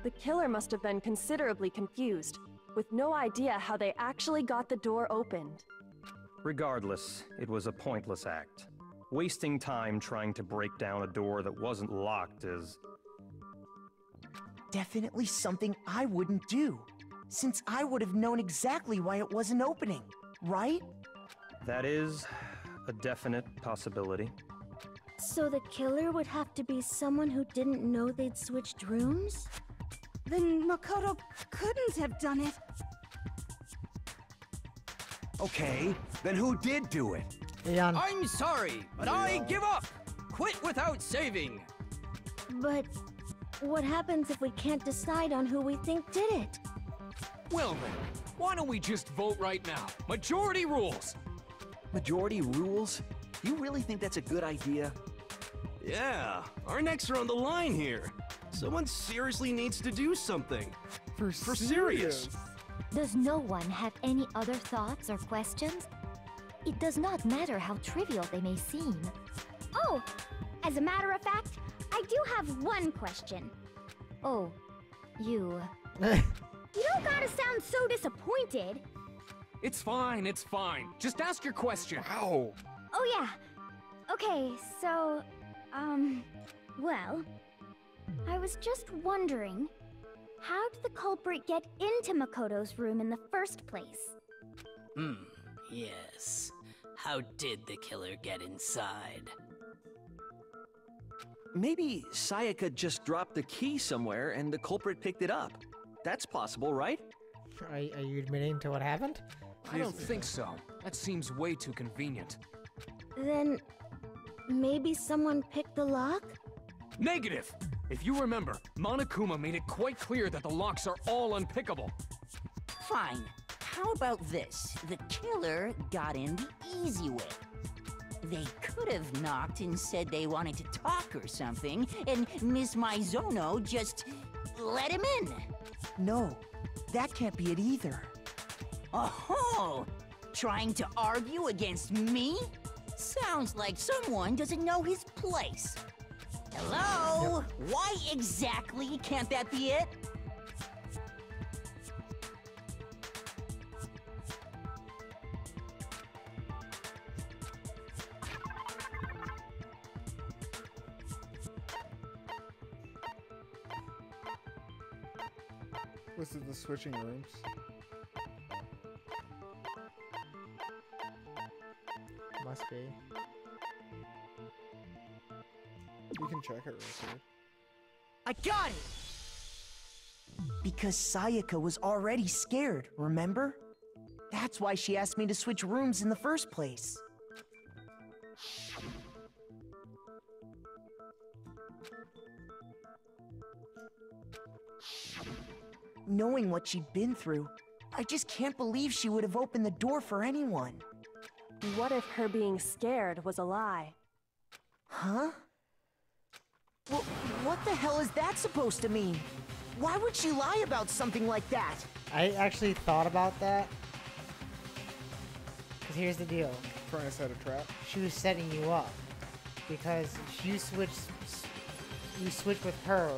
the killer must have been considerably confused, with no idea how they actually got the door opened. Regardless, it was a pointless act. Wasting time trying to break down a door that wasn't locked is... Definitely something I wouldn't do, since I would have known exactly why it wasn't opening, right? That is a definite possibility. So the killer would have to be someone who didn't know they'd switched rooms? Then Makoto couldn't have done it. Okay, then who did do it? Leon. I'm sorry, but I give up! Quit without saving! But what happens if we can't decide on who we think did it? Well then, why don't we just vote right now? Majority rules! Majority rules? You really think that's a good idea? Yeah, our necks are on the line here. Someone seriously needs to do something. For serious. Does no one have any other thoughts or questions? It does not matter how trivial they may seem. Oh, as a matter of fact, I do have one question. Oh, you... You don't gotta sound so disappointed. It's fine, it's fine. Just ask your question. Wow. Oh yeah. Okay, so, well, I was just wondering, how did the culprit get into Makoto's room in the first place? Yes. How did the killer get inside? Maybe Sayaka just dropped the key somewhere and the culprit picked it up. That's possible, right? Are you admitting to what happened? I don't think so. That seems way too convenient. Then, maybe someone picked the lock? Negative! If you remember, Monokuma made it quite clear that the locks are all unpickable. Fine. How about this? The killer got in the easy way. They could have knocked and said they wanted to talk or something, and Miss Maizono just let him in. No, that can't be it either. Oh, trying to argue against me? Sounds like someone doesn't know his place. Hello? Yep. Why exactly can't that be it? Was it the switching rooms? Must be. You can check it real quick. I got it! Because Sayaka was already scared, remember? That's why she asked me to switch rooms in the first place. Knowing what she'd been through, I just can't believe she would have opened the door for anyone. What if her being scared was a lie? Huh? What the hell is that supposed to mean? Why would she lie about something like that? I actually thought about that. Because here's the deal. Trying to set a trap? She was setting you up. Because you switch with her.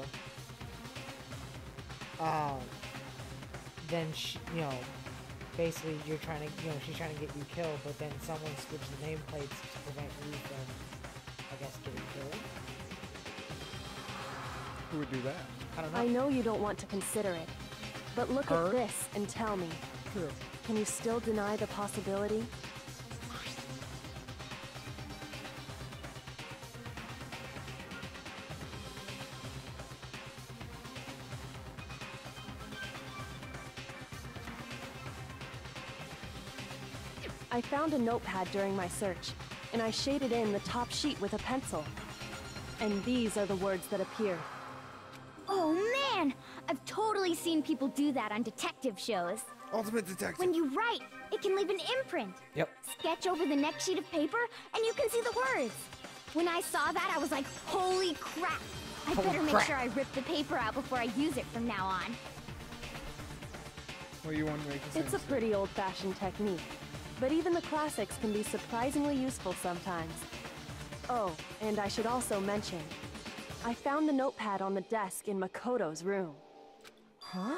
Then she, basically you're trying to, she's trying to get you killed, but then someone switched the nameplates to prevent you from, I guess, getting killed. Who would do that? I don't know. I know you don't want to consider it, but look at this and tell me. True. Can you still deny the possibility? I found a notepad during my search, and I shaded in the top sheet with a pencil. And these are the words that appear. Oh man! I've totally seen people do that on detective shows. Ultimate Detective. When you write, it can leave an imprint. Yep. Sketch over the next sheet of paper, and you can see the words. When I saw that, I was like, holy crap! I better make sure I rip the paper out before I use it from now on. Well, you want to make It's a pretty old-fashioned technique, but even the classics can be surprisingly useful sometimes. Oh, and I should also mention, I found the notepad on the desk in Makoto's room. Huh?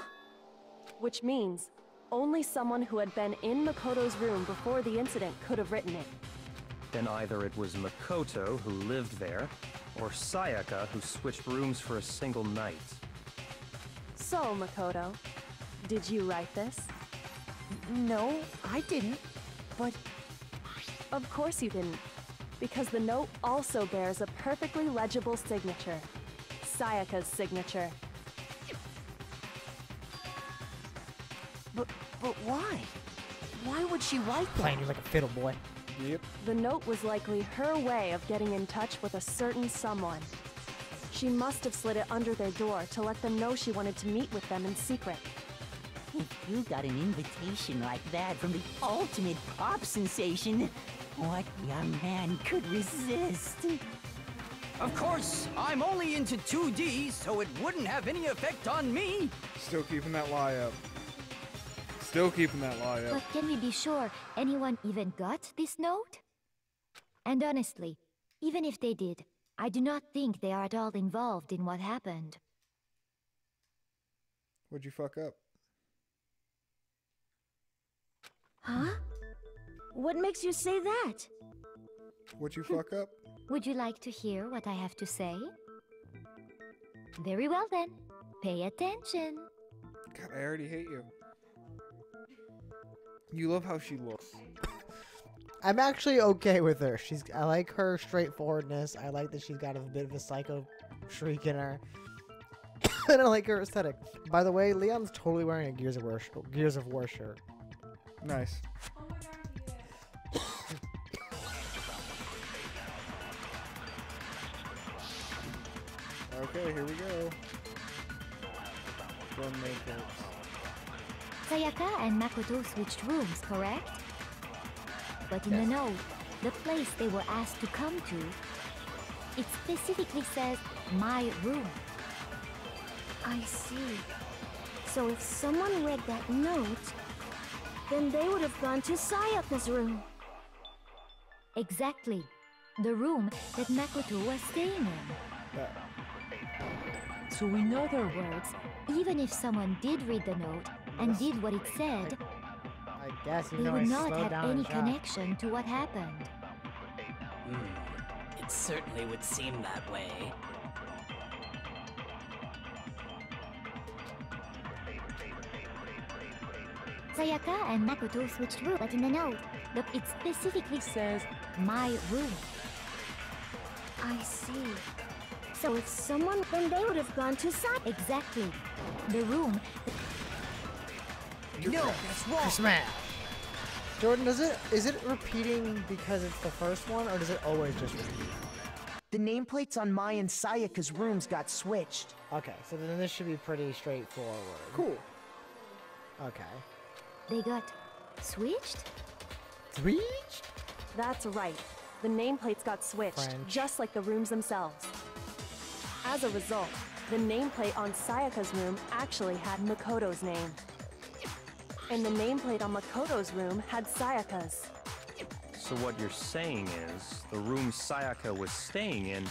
Which means only someone who had been in Makoto's room before the incident could have written it. Then either it was Makoto who lived there, or Sayaka who switched rooms for a single night. So, Makoto, did you write this? No, I didn't. But... Of course you didn't, because the note also bears a perfectly legible signature. Sayaka's signature. But why? Why would she write that? Playing you like a fiddle, boy. Yep. The note was likely her way of getting in touch with a certain someone. She must have slid it under their door to let them know she wanted to meet with them in secret. If you got an invitation like that from the ultimate pop sensation, what young man could resist? Of course, I'm only into 2D, so it wouldn't have any effect on me. Still keeping that lie up. Still keeping that lie up. But can we be sure anyone even got this note? And honestly, even if they did, I do not think they are at all involved in what happened. What'd you fuck up? Huh? What makes you say that? What'd you fuck up? Would you like to hear what I have to say? Very well then. Pay attention. God, I already hate you. You love how she looks. I'm actually okay with her. I like her straightforwardness. I like that she's got a bit of a psycho shriek in her. And I like her aesthetic. By the way, Leon's totally wearing a Gears of War shirt. Nice. Okay, here we go. Gun makers. Sayaka and Makoto switched rooms, correct? But in the note, the place they were asked to come to, it specifically says, my room. I see. So if someone read that note, then they would have gone to Sayaka's room. Exactly. The room that Makoto was staying in. So in other words, even if someone did read the note and did what it said, I guess they would not have any connection to what happened. It certainly would seem that way. Sayaka and Makoto switched rooms, but in the note, it specifically says, my room. I see. So if someone, then they would have gone to Sayaka. Exactly. The room. No, that's wrong. Smash. Jordan, is it repeating because it's the first one, or does it always just repeat? The nameplates on Mai and Sayaka's rooms got switched. Okay, so then this should be pretty straightforward. Cool. Okay. They got switched? Switched? That's right. The nameplates got switched, French. just like the rooms themselves. As a result, the nameplate on Sayaka's room actually had Makoto's name. And the nameplate on Makoto's room had Sayaka's. So what you're saying is, the room Sayaka was staying in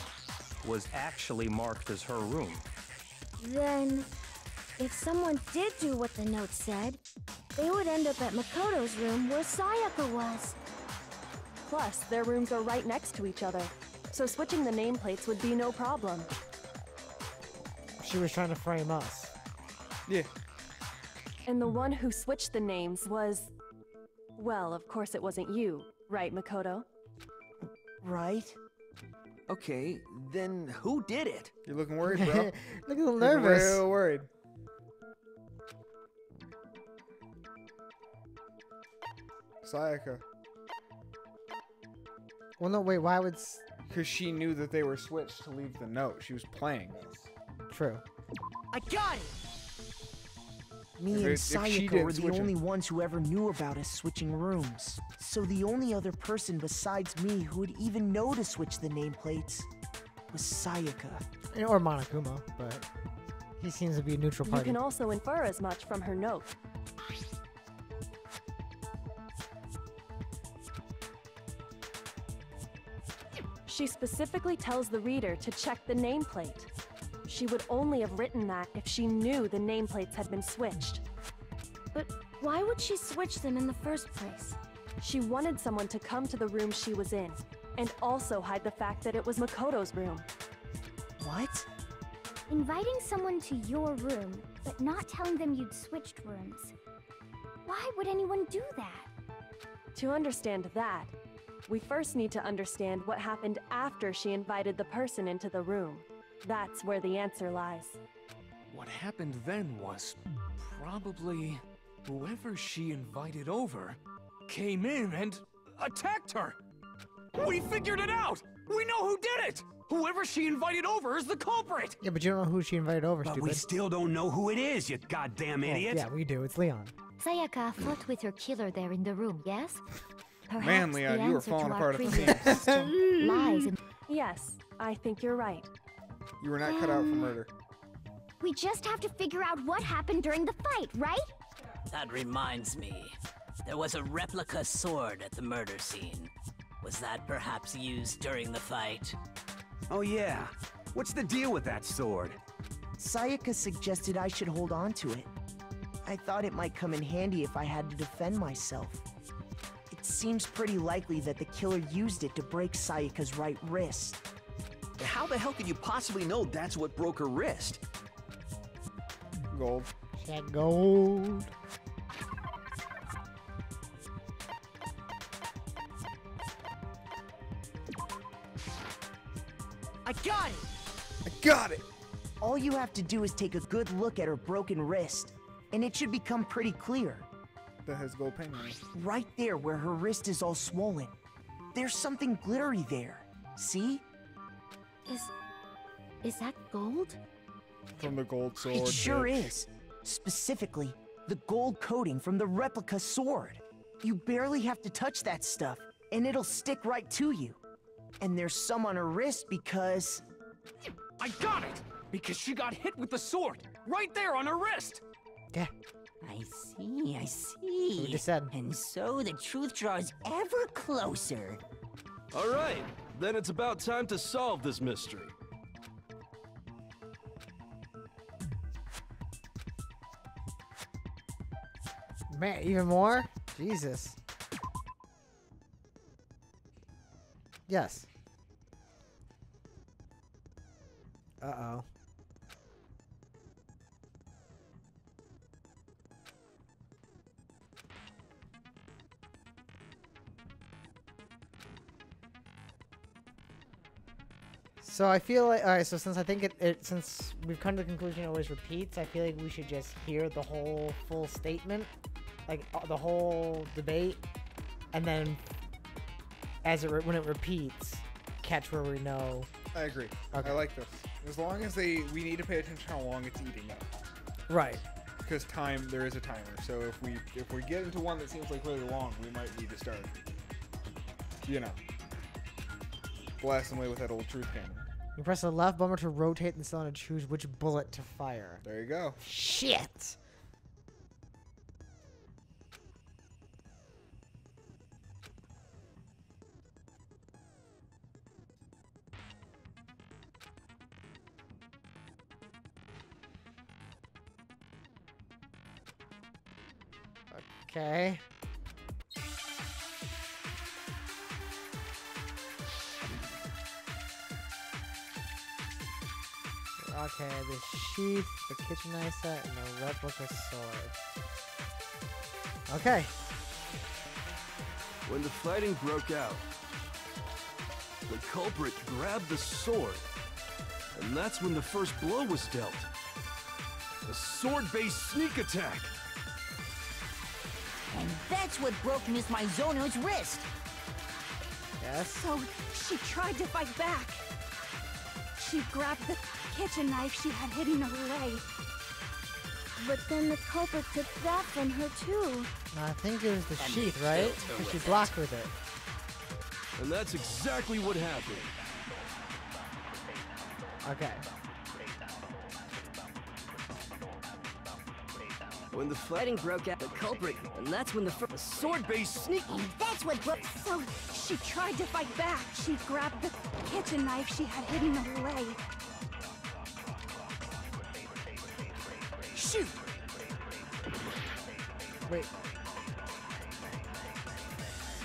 was actually marked as her room. Then, if someone did do what the note said, they would end up at Makoto's room where Sayaka was. Plus, their rooms are right next to each other, so switching the nameplates would be no problem. She was trying to frame us. Yeah. And the one who switched the names was... Well, of course it wasn't you, right, Makoto? Right. Okay, then who did it? You're looking worried, bro. Look a little nervous. Real worried. Sayaka. Well, no, wait, why would... Because she knew that they were switched to leave the note. She was playing this. True. I got it! Me and If she Sayaka didn't were the switch it. only ones who ever knew about us switching rooms. So the only other person besides me who would even know to switch the nameplates was Sayaka. Or Monokuma, but he seems to be a neutral You party. can also infer as much from her note. She specifically tells the reader to check the nameplate. She would only have written that if she knew the nameplates had been switched. But why would she switch them in the first place? She wanted someone to come to the room she was in, and also hide the fact that it was Makoto's room. What? Inviting someone to your room, but not telling them you'd switched rooms. Why would anyone do that? To understand that, we first need to understand what happened after she invited the person into the room. That's where the answer lies. What happened then was probably whoever she invited over came in and attacked her. We figured it out! We know who did it! Whoever she invited over is the culprit! Yeah, but you don't know who she invited over, But stupid. we still don't know who it is, you goddamn idiot. Yeah, we do. It's Leon. Sayaka fought with her killer there in the room, yes? Perhaps Man, Leon, the you were answer falling to apart our at the previous seams. question lies in... Yes, I think you're right. You were not cut out for murder. We just have to figure out what happened during the fight, right? That reminds me. There was a replica sword at the murder scene. Was that perhaps used during the fight? Oh yeah. What's the deal with that sword? Sayaka suggested I should hold on to it. I thought it might come in handy if I had to defend myself. It seems pretty likely that the killer used it to break Sayaka's right wrist. But how the hell could you possibly know that's what broke her wrist? Gold. That gold. I got it! I got it! All you have to do is take a good look at her broken wrist, and it should become pretty clear. That has gold paint on it. Right there where her wrist is all swollen. There's something glittery there. See? Is that gold? From the gold sword. It sure bitch. is. Specifically, the gold coating from the replica sword. You barely have to touch that stuff, and it'll stick right to you. And there's some on her wrist because... I got it! Because she got hit with the sword! Right there on her wrist! Yeah. I see. We just said. And so the truth draws ever closer. All right, then it's about time to solve this mystery. Man, even more? Jesus. Yes. Uh-oh. So I feel like, alright, so since I think since we've come to the conclusion it always repeats, I feel like we should just hear the whole full statement, like the whole debate, and then when it repeats, catch where we know. I agree. Okay. I like this. As long as we need to pay attention to how long it's eating up. Right. Because there is a timer. So if we get into one that seems like really long, we might need to start, blasting away with that old truth cannon. You press the left bumper to rotate the cylinder and choose which bullet to fire. There you go. Shit! Okay. Okay, the sheath, the kitchen knife set, and the replica sword. Okay. When the fighting broke out, the culprit grabbed the sword, and that's when the first blow was dealt. A sword-based sneak attack. And that's what broke Miss Mizono's wrist. Yes. So she tried to fight back. She grabbed the kitchen knife she had hidden away. But then the culprit took that from her too. No, I think it was the And sheath, they right? killed her 'Cause she with blocked with it. And that's exactly what happened. Okay. When the fighting broke out, the culprit, and that's when the sword-based sneak... And that's That's what broke. So she tried to fight back. She grabbed the kitchen knife she had hidden away. Shoot! Wait.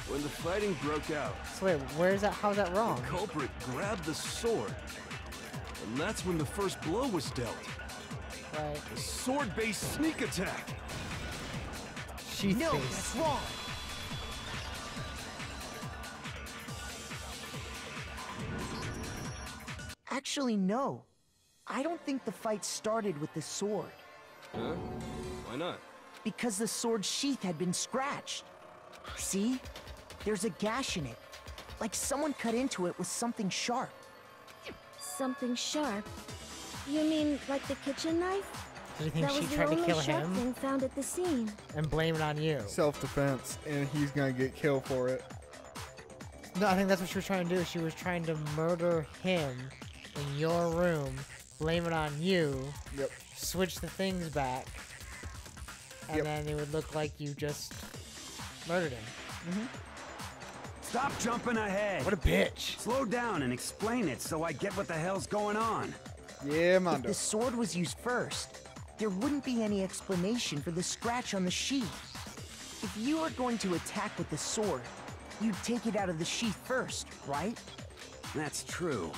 When the fighting broke out, So wait, where's that? How's that wrong? the culprit grabbed the sword. And that's when the first blow was dealt. Right. A sword-based sneak attack. Sheath No, face. that's wrong. Actually, no. I don't think the fight started with the sword. Huh? Why not? Because the sword's sheath had been scratched. See? There's a gash in it. Like someone cut into it with something sharp. Something sharp? You mean like the kitchen knife? Do you think That she was the tried to only kill sharp him thing found at the scene. and blame it on you? Self-defense, and he's gonna get killed for it. No, I think that's what she was trying to do. She was trying to murder him in your room, blame it on you, Yep. switch the things back, and Yep. then it would look like you just murdered him. Stop jumping ahead. What a bitch. Slow down and explain it so I get what the hell's going on. Yeah, If Mondo. the sword was used first, there wouldn't be any explanation for the scratch on the sheath. If you were going to attack with the sword, you'd take it out of the sheath first, right? That's true.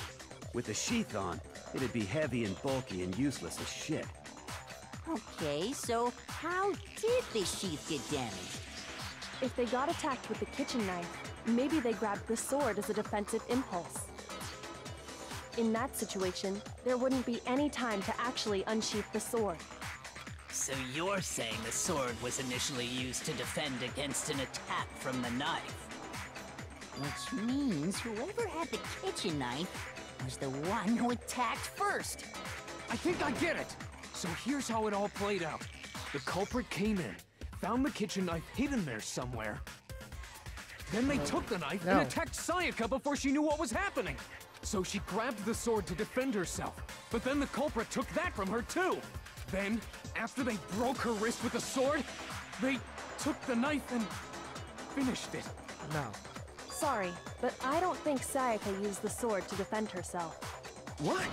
With the sheath on, it'd be heavy and bulky and useless as shit. Okay, so how did the sheath get damaged? If they got attacked with the kitchen knife, maybe they grabbed the sword as a defensive impulse. In that situation, there wouldn't be any time to actually unsheath the sword. So you're saying the sword was initially used to defend against an attack from the knife? Which means whoever had the kitchen knife was the one who attacked first. I think I get it. So here's how it all played out. The culprit came in, found the kitchen knife hidden there somewhere. Then they took the knife and attacked Sayaka before she knew what was happening. So she grabbed the sword to defend herself. But then the culprit took that from her too. Then, after they broke her wrist with the sword, they took the knife and finished it. No. Sorry, but I don't think Sayaka used the sword to defend herself. What?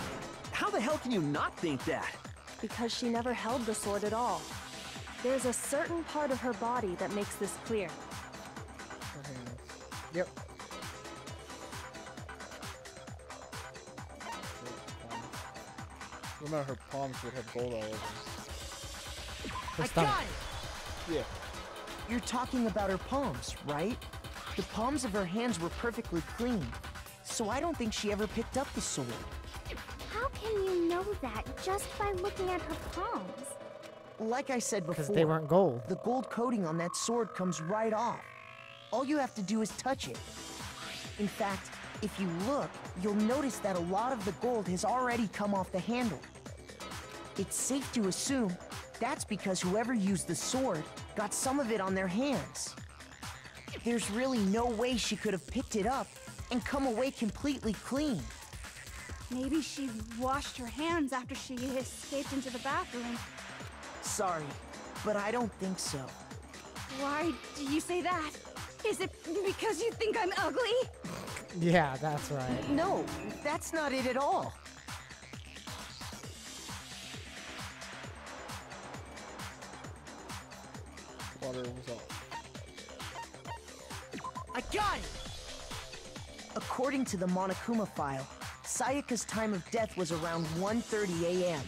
How the hell can you not think that? Because she never held the sword at all. There's a certain part of her body that makes this clear. Yep. Well, no, her palms would have gold all over them. I got it! Yeah. You're talking about her palms, right? The palms of her hands were perfectly clean, so I don't think she ever picked up the sword. How can you know that just by looking at her palms? Like I said before, 'Cause they weren't gold. The gold coating on that sword comes right off. All you have to do is touch it. In fact, if you look, you'll notice that a lot of the gold has already come off the handle. It's safe to assume that's because whoever used the sword got some of it on their hands. There's really no way she could have picked it up and come away completely clean. Maybe she washed her hands after she escaped into the bathroom. Sorry, but I don't think so. Why do you say that? Is it because you think I'm ugly? Yeah, that's right. No, that's not it at all. Water was off. I got it! According to the Monokuma file, Sayaka's time of death was around 1:30 a.m.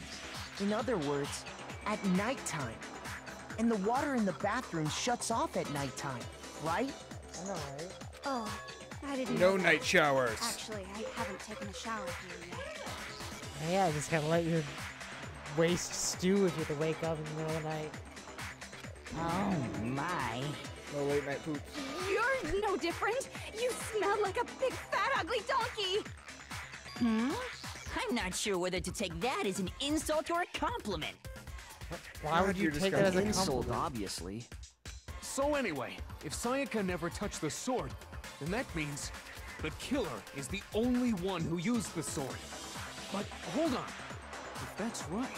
In other words, at nighttime. And the water in the bathroom shuts off at nighttime, right? I know, right? Oh, I didn't No know that. night showers. Actually, I haven't taken a shower here yet. Yeah, just gotta let your waste stew if you have to wake up in the middle of the night. Oh my. No late night poops. You're no different. You smell like a big fat ugly donkey. I'm not sure whether to take that as an insult or a compliment. Why would you take that as a insult, compliment? obviously. So anyway, if Sayaka never touched the sword, then that means the killer is the only one who used the sword. But hold on. If that's right,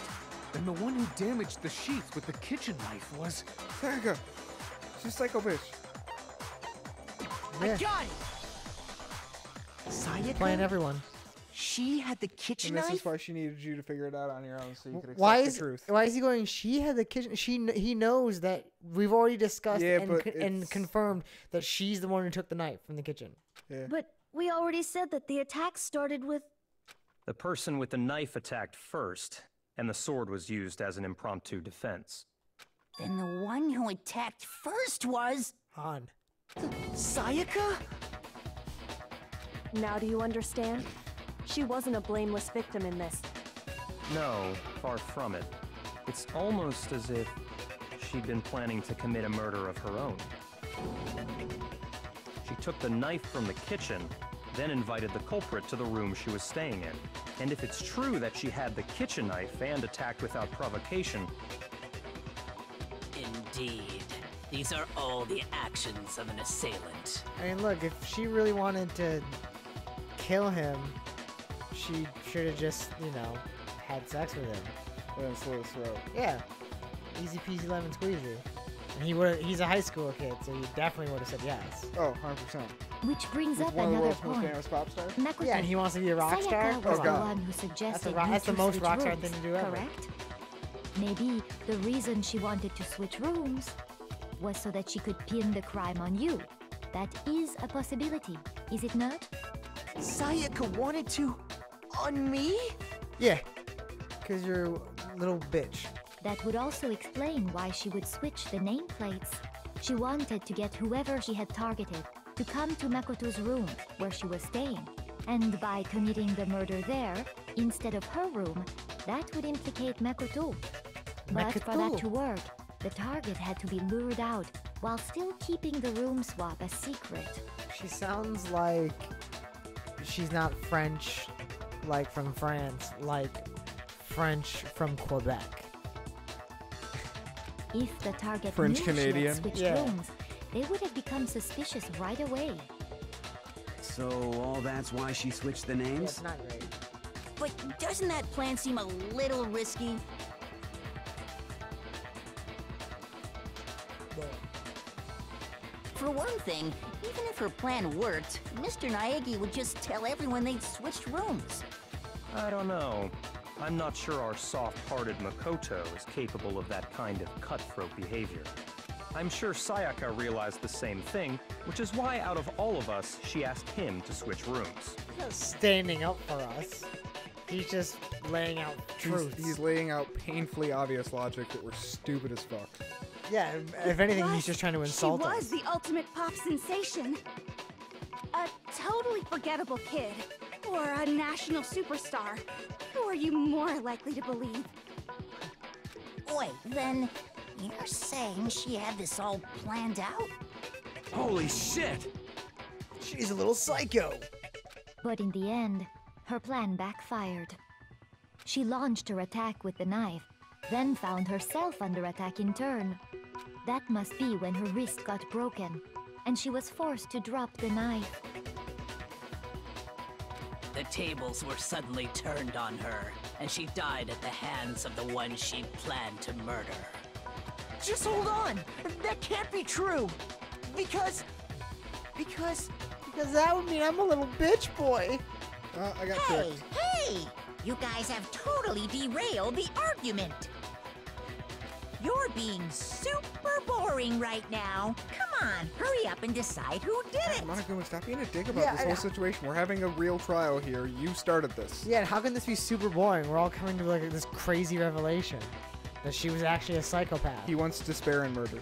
then the one who damaged the sheath with the kitchen knife was... Sayaka! She's a psycho bitch. I got it! Sayaka? Playing everyone. She had the kitchen And this knife? is why she needed you to figure it out on your own, so you could accept Why the is truth. he going? She had the kitchen. He knows that we've already discussed Yeah, and, but and it's- confirmed that she's the one who took the knife from the kitchen. Yeah. But we already said that the attack started with... The person with the knife attacked first, and the sword was used as an impromptu defense. Then the one who attacked first was... Han. Sayaka? Now do you understand? She wasn't a blameless victim in this. No, far from it. It's almost as if she'd been planning to commit a murder of her own. She took the knife from the kitchen, then invited the culprit to the room she was staying in. And if it's true that she had the kitchen knife and attacked without provocation... Indeed. These are all the actions of an assailant. I mean, look, if she really wanted to kill him, she should have just, had sex with him. And then slit his throat. Yeah. Easy peasy lemon squeezy. And he's a high school kid, so he definitely would have said yes. Oh, 100%. Which brings With up one of the another world's most point. famous pop stars? Makoto, Yeah, and he wants to be a rock star? Sayaka was Oh, the God. one who suggested That's the you most switch rock star rooms, thing to do ever. correct? Maybe the reason she wanted to switch rooms was so that she could pin the crime on you. That is a possibility, is it not? Sayaka wanted to... on me? Yeah. Because you're a little bitch. That would also explain why she would switch the nameplates. She wanted to get whoever she had targeted to come to Makoto's room where she was staying. And by committing the murder there, instead of her room, that would implicate Makoto. But for that to work, the target had to be lured out while still keeping the room swap a secret. She sounds like she's not French, like from France, like French from Quebec. If the target French knew Canadian? she had switched Yeah. rooms, they would have become suspicious right away. So all that's why she switched the names? It's not great. But doesn't that plan seem a little risky? For one thing, even if her plan worked, Mr. Naegi would just tell everyone they'd switched rooms. I don't know. I'm not sure our soft-hearted Makoto is capable of that kind of cutthroat behavior. I'm sure Sayaka realized the same thing, which is why out of all of us, she asked him to switch rooms. He's not standing up for us. He's just laying out truths. He's laying out painfully obvious logic that we're stupid as fuck. Yeah, if anything, Plus, he's just trying to insult She us. was the ultimate pop sensation. A totally forgettable kid. Or a national superstar. Who are you more likely to believe? Wait, then you're saying she had this all planned out? Holy shit! She's a little psycho. But in the end, her plan backfired. She launched her attack with the knife, then found herself under attack in turn. That must be when her wrist got broken, and she was forced to drop the knife. The tables were suddenly turned on her, and she died at the hands of the one she planned to murder. Just hold on! That can't be true! Because that would mean I'm a little bitch boy. I got Hey, tricked. hey! You guys have totally derailed the argument. You're being super boring right now. Come on, hurry up and decide who did it. Monica, stop being a dick about Yeah, this whole situation. We're having a real trial here. You started this. Yeah, how can this be super boring? We're all coming to like this crazy revelation that she was actually a psychopath. He wants to spare and murder.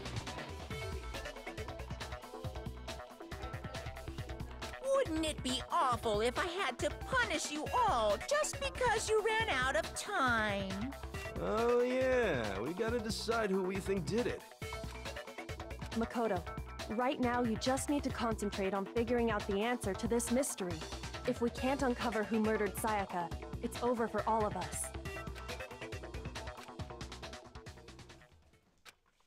Wouldn't it be awful if I had to punish you all just because you ran out of time? Oh yeah, we gotta decide who we think did it. Makoto, right now you just need to concentrate on figuring out the answer to this mystery. If we can't uncover who murdered Sayaka, it's over for all of us.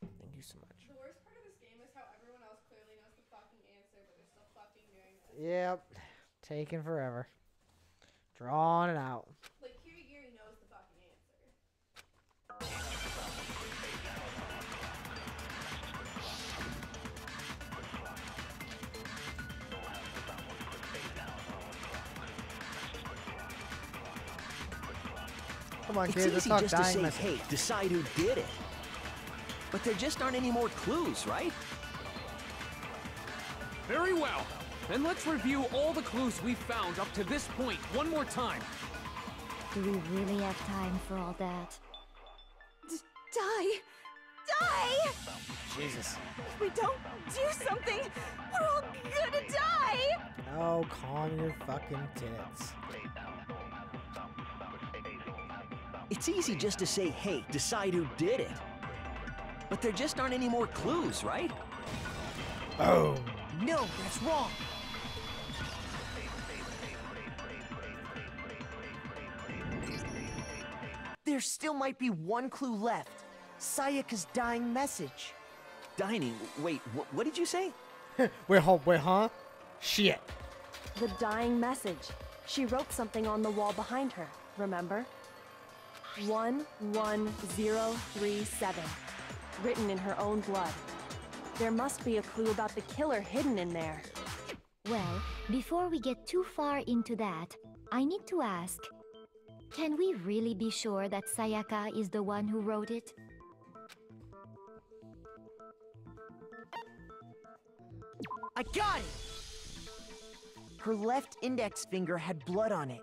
Thank you so much. The worst part of this game is how everyone else clearly knows the fucking answer, but they're still fucking doing it. Yep. Taking forever. Drawing it out. Like, Kirigiri knows the fucking answer. Come on, It's kids, let's easy talk just to dying say, message. hey, decide who did it. But there just aren't any more clues, right? Very well. Then let's review all the clues we've found up to this point one more time. Do we really have time for all that? Die! Die! Jesus. If we don't do something, we're all gonna die! Oh, calm your fucking tits. It's easy just to say, hey, decide who did it. But there just aren't any more clues, right? Oh. No, that's wrong. There still might be one clue left. Sayaka's dying message. Dining? Wait, what did you say? Wait, huh? Shit. The dying message. She wrote something on the wall behind her, remember? 11037. Written in her own blood. There must be a clue about the killer hidden in there. Well, before we get too far into that, I need to ask, can we really be sure that Sayaka is the one who wrote it? I got it! Her left index finger had blood on it.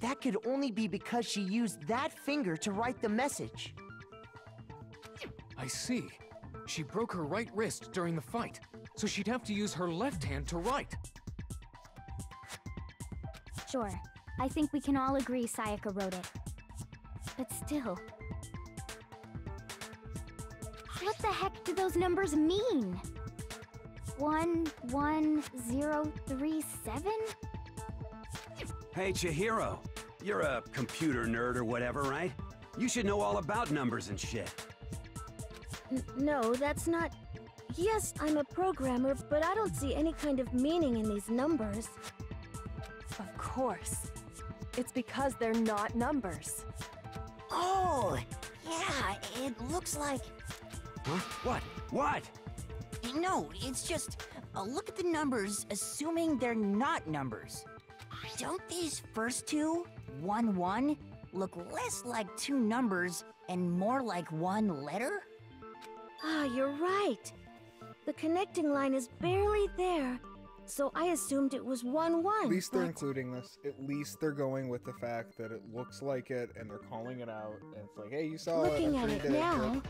That could only be because she used that finger to write the message. I see. She broke her right wrist during the fight, so she'd have to use her left hand to write. Sure. I think we can all agree Sayaka wrote it. But still... what the heck do those numbers mean? 11037? Hey, Chihiro. You're a computer nerd or whatever, right? You should know all about numbers and shit. No, that's not... Yes, I'm a programmer, but I don't see any kind of meaning in these numbers. Of course. It's because they're not numbers. Oh, yeah, it looks like... Huh? What? What? No, it's just... look at the numbers, assuming they're not numbers. Don't these first two, 1-1, look less like two numbers and more like one letter? Ah, you're right. The connecting line is barely there, so I assumed it was 1-1. At least they're including this. At least they're going with the fact that it looks like it, and they're calling it out. And it's like, hey, you saw Looking it. at it now,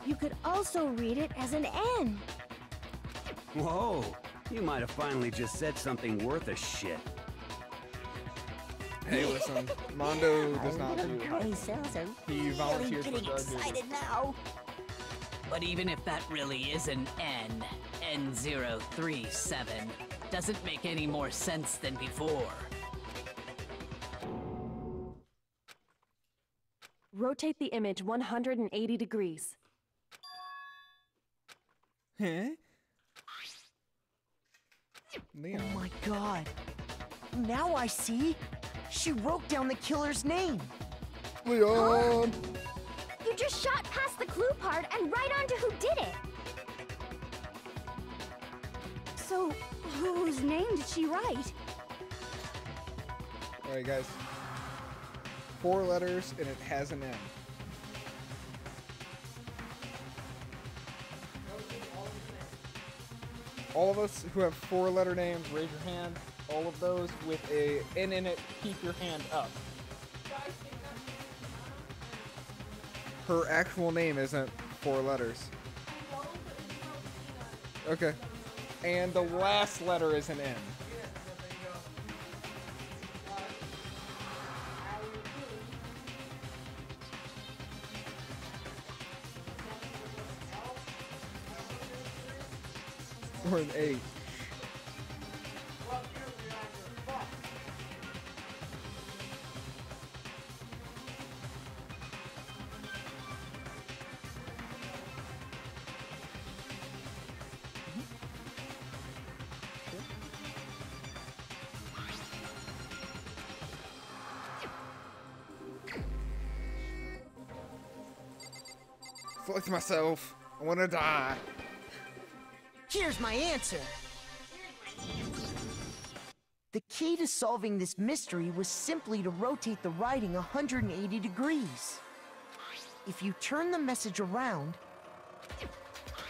you could also read it as an N. Whoa. You might have finally just said something worth a shit. Hey, listen, Mondo does not do that. He volunteers for getting guard duty. excited now. But even if that really is an N, N037, doesn't make any more sense than before. Rotate the image 180 degrees. Huh? Oh my god. Now I see. She wrote down the killer's name. Leon! You just shot past the clue part and right onto who did it! So, whose name did she write? Alright, guys. 4 letters, and it has an N. All of us who have 4-letter names, raise your hand. All of those with a N in it, keep your hand up. Her actual name isn't 4 letters. Okay. And the last letter is an N. Or an H. Fuck myself. I wanna die. Here's my answer. The key to solving this mystery was simply to rotate the writing 180 degrees. If you turn the message around,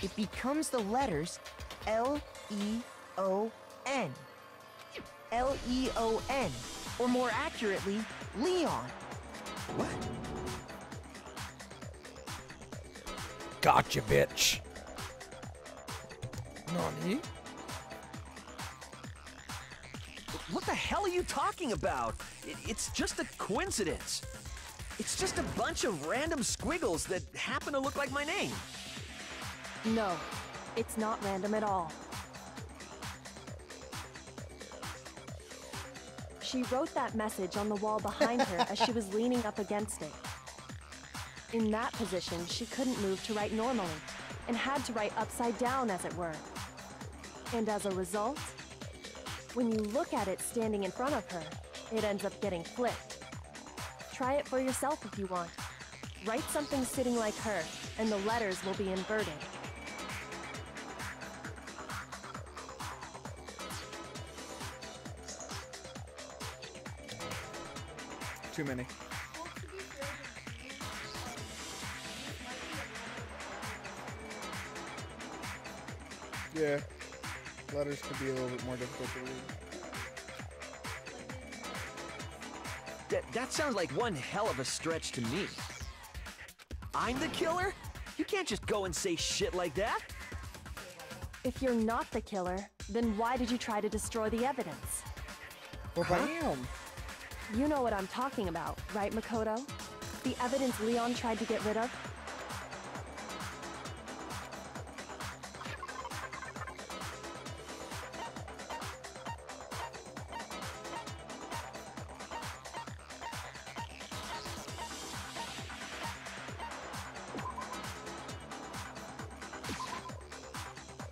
it becomes the letters L-E-O-N. L-E-O-N, or more accurately, Leon. What? Gotcha, bitch. Nani? What the hell are you talking about? It's just a coincidence. It's just a bunch of random squiggles that happen to look like my name. No, it's not random at all. She wrote that message on the wall behind her as she was leaning up against it. In that position, she couldn't move to write normally, and had to write upside down, as it were. And as a result, when you look at it standing in front of her, it ends up getting flipped. Try it for yourself if you want. Write something sitting like her, and the letters will be inverted. Too many. Yeah. Letters could be a little bit more difficult to read. That sounds like one hell of a stretch to me. I'm the killer? You can't just go and say shit like that. If you're not the killer, then why did you try to destroy the evidence? Well, bam! You know what I'm talking about, right, Makoto? The evidence Leon tried to get rid of?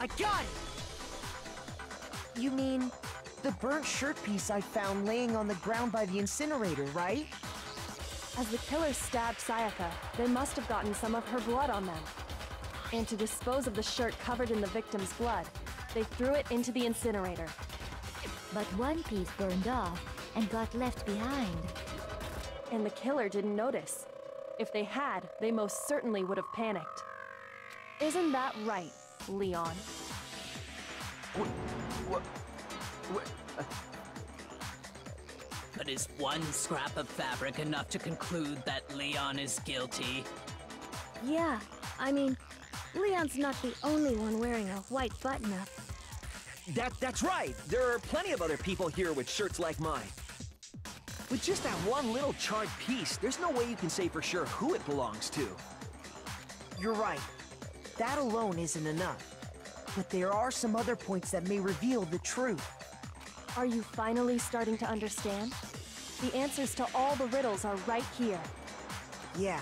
I got it! You mean the burnt shirt piece I found laying on the ground by the incinerator, right? As the killers stabbed Sayaka, they must have gotten some of her blood on them. And to dispose of the shirt covered in the victim's blood, they threw it into the incinerator. But one piece burned off and got left behind. And the killer didn't notice. If they had, they most certainly would have panicked. Isn't that right, Leon? What? But is one scrap of fabric enough to conclude that Leon is guilty? Yeah, I mean, Leon's not the only one wearing a white button-up. That's right. There are plenty of other people here with shirts like mine. With just that one little charred piece, there's no way you can say for sure who it belongs to. You're right. That alone isn't enough. But there are some other points that may reveal the truth. Are you finally starting to understand? The answers to all the riddles are right here. Yeah,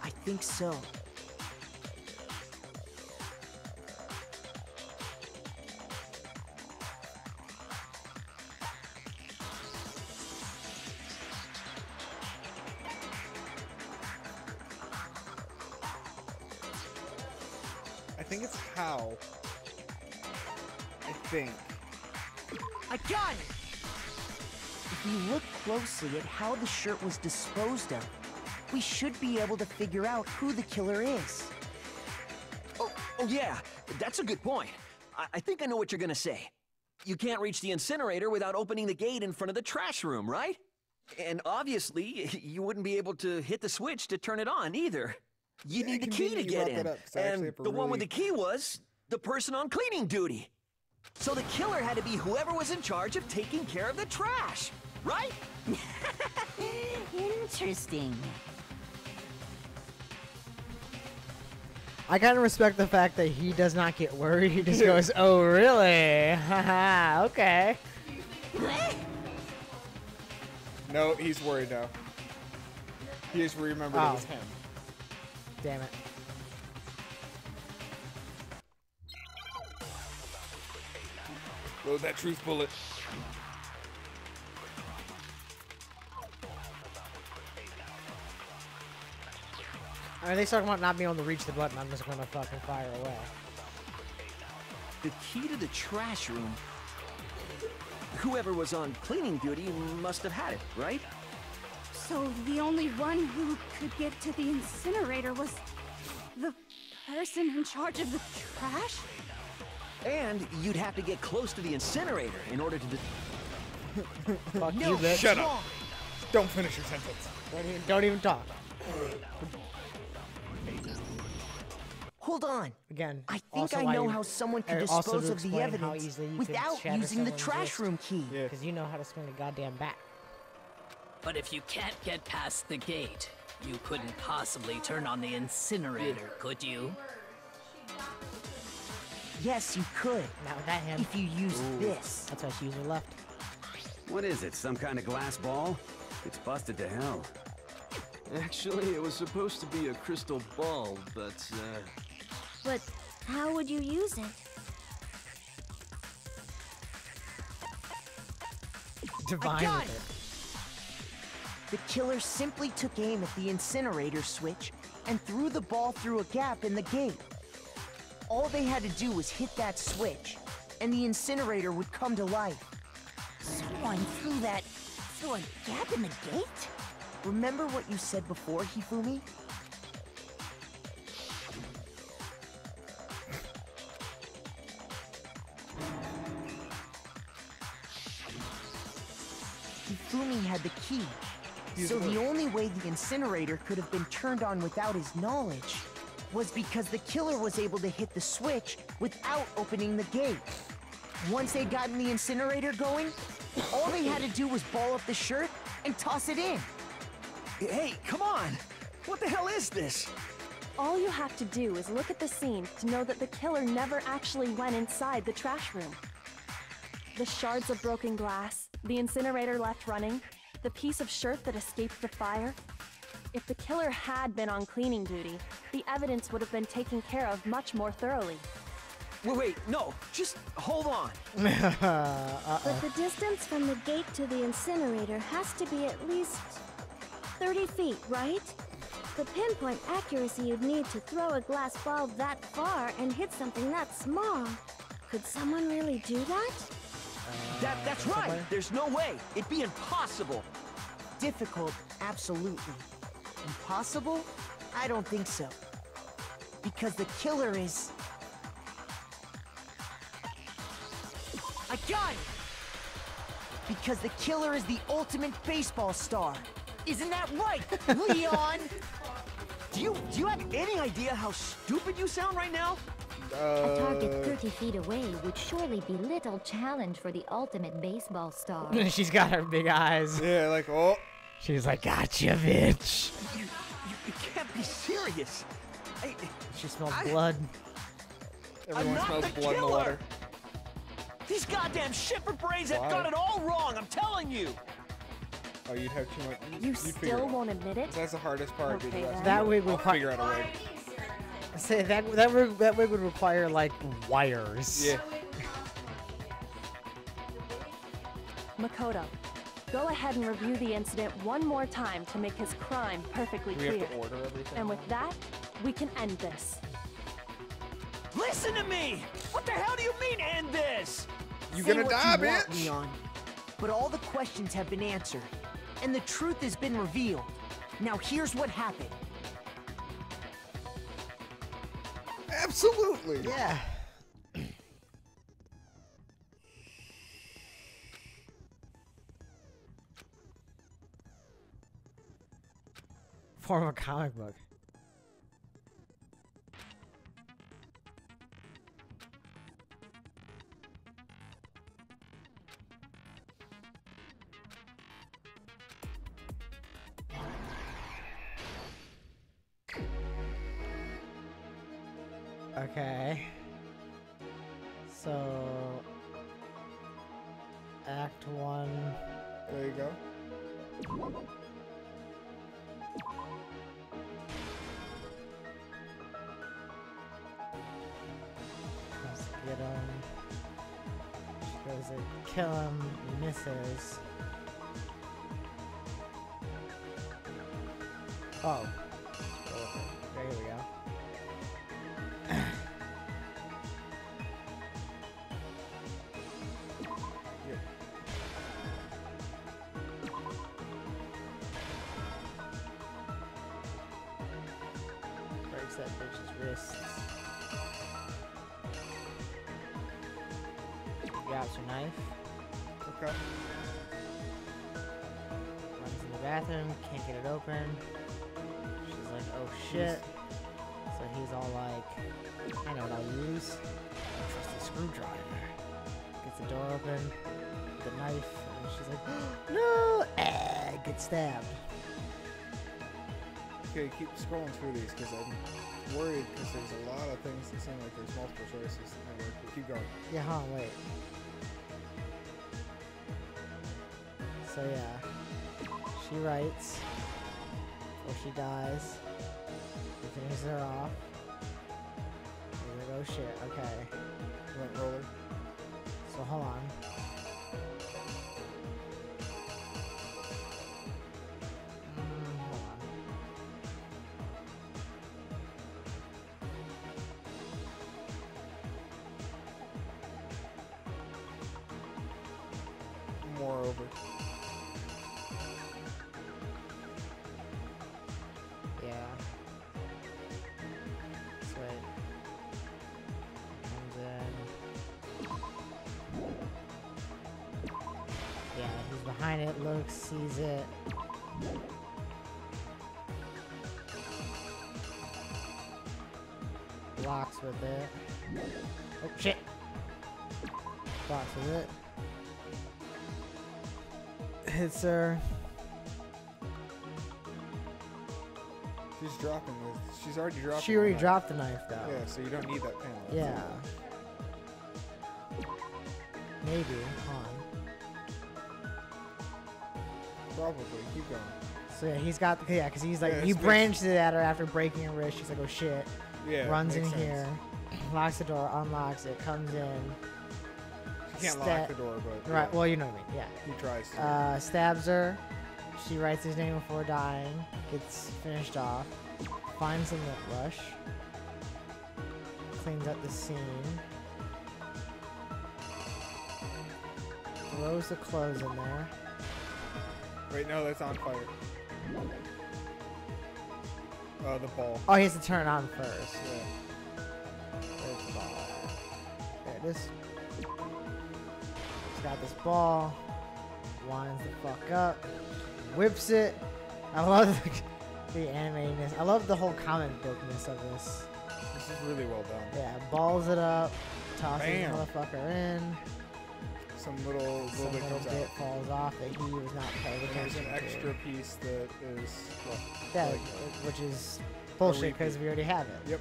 I think so. I think it's how. I think. I got it! If we look closely at how the shirt was disposed of, we should be able to figure out who the killer is. Oh yeah, that's a good point. I think I know what you're gonna say. You can't reach the incinerator without opening the gate in front of the trash room, right? And obviously, you wouldn't be able to hit the switch to turn it on either. You need the key to get in. And the one with the key was the person on cleaning duty. So the killer had to be whoever was in charge of taking care of the trash, right? Interesting. I kind of respect the fact that he does not get worried. He just goes, "Oh, really? Haha, okay." No, he's worried now. He just remembered it was him. Damn it. Load that truth bullet. Are they talking about not being able to reach the button? I'm just gonna fucking fire away. The key to the trash room. whoever was on cleaning duty must have had it, right? So the only one who could get to the incinerator was the person in charge of the trash? And you'd have to get close to the incinerator in order to... Fuck No, you, bitch. Shut up. Don't finish your sentence. Don't even talk. Hold on. Again, I think also I why know you- how someone could also dispose to of the explain how evidence easily you could without shatter using the someone's trash wrist. room key. Because you know how to swing a goddamn bat. But if you can't get past the gate, you couldn't possibly turn on the incinerator, could you? Yes, you could. Not with that hand. If you used this. That's why she used her left. What is it, some kind of glass ball? It's busted to hell. Actually, it was supposed to be a crystal ball, but, But how would you use it? Divine got with it. The killer simply took aim at the incinerator switch and threw the ball through a gap in the gate. All they had to do was hit that switch, and the incinerator would come to life. Someone threw a gap in the gate? Remember what you said before, Hifumi? Hifumi had the key, so the only way the incinerator could have been turned on without his knowledge was because the killer was able to hit the switch without opening the gate. Once they'd gotten the incinerator going, all they had to do was ball up the shirt and toss it in. Hey, come on! What the hell is this? All you have to do is look at the scene to know that the killer never actually went inside the trash room. The shards of broken glass, the incinerator left running, the piece of shirt that escaped the fire. If the killer had been on cleaning duty, the evidence would have been taken care of much more thoroughly. Wait, no, just hold on. But the distance from the gate to the incinerator has to be at least 30 feet, right? The pinpoint accuracy you'd need to throw a glass ball that far and hit something that small. Could someone really do that? That's right! There's no way! It'd be impossible! Difficult, absolutely. Impossible? I don't think so. Because the killer is... I got it! Because the killer is the ultimate baseball star. Isn't that right, Leon? Do you have any idea how stupid you sound right now? A target 30 feet away would surely be little challenge for the ultimate baseball star. She's got her big eyes. Yeah, like, oh. She's like, gotcha, bitch. You can't be serious. She smells blood. Everyone smells blood in the water. These goddamn shipper brains have Why? got it all wrong, I'm telling you! Oh, you'd have too much. You you'd figure still it out. won't admit it? That's the hardest part. Okay, then. That wig would I'll figure out a way. Say that wig would require like wires. Yeah. Makoto, go ahead and review the incident one more time to make his crime perfectly We clear. have to order everything. And with that, we can end this. Listen to me! What the hell do you mean end this? You Say gonna what die, you want, bitch? Leon. But all the questions have been answered, and the truth has been revealed. Now here's what happened. Absolutely. Yeah. Form a comic book. Okay. So, Act 1. There you go. Let's get him. She goes to kill him, misses. Oh. There we go. Breaks that bitch's wrists. Grabs her knife. Okay. Runs in the bathroom, can't get it open. She's like, oh shit. So he's all like, I know what I'll use. Trust the screwdriver. Gets the door open, the knife, and she's like, no! Gets stabbed. Okay, keep scrolling through these because I'm worried because there's a lot of things that seem like there's multiple choices. But keep going. Yeah, huh, wait. So yeah, she writes, or she dies. He finishes her off. He's like, oh shit, okay. Went roller. So hold on. Moreover. Yeah. Sweet. Comes in. Yeah, he's behind it, looks, sees it. Blocks with it. Oh shit! Blocks with it. Hits her. She's dropping this. She's already dropped. She already dropped the knife though. Yeah, so you don't need that panel. Yeah. Maybe. Hold on. Probably. Keep going. So yeah, he's got the, yeah, because he's like, Yeah, he it's branched it at her after breaking her wrist. She's like, oh shit. Yeah, Runs in makes sense. here, locks the door, unlocks it, comes in. She can't lock the door, but right. yeah. Well, you know what I mean. Yeah. He tries to. Stabs her. She writes his name before dying. Gets finished off. Finds a lip brush. Cleans up the scene. Throws the clothes in there. Wait, no, that's on fire. The ball. Oh, he has to turn it on first. Yeah. There's the ball. There it is. He's got this ball. Winds the fuck up. Whips it. I love the animatedness. I love the whole comic bookness of this. This is really well done. Yeah, balls it up. Tosses the Bam. motherfucker in. Some little Some bit little comes bit out. falls off that he was not paying And there's attention an extra piece that is, well, Yeah, like, which is bullshit because repeat. we already have it. Yep.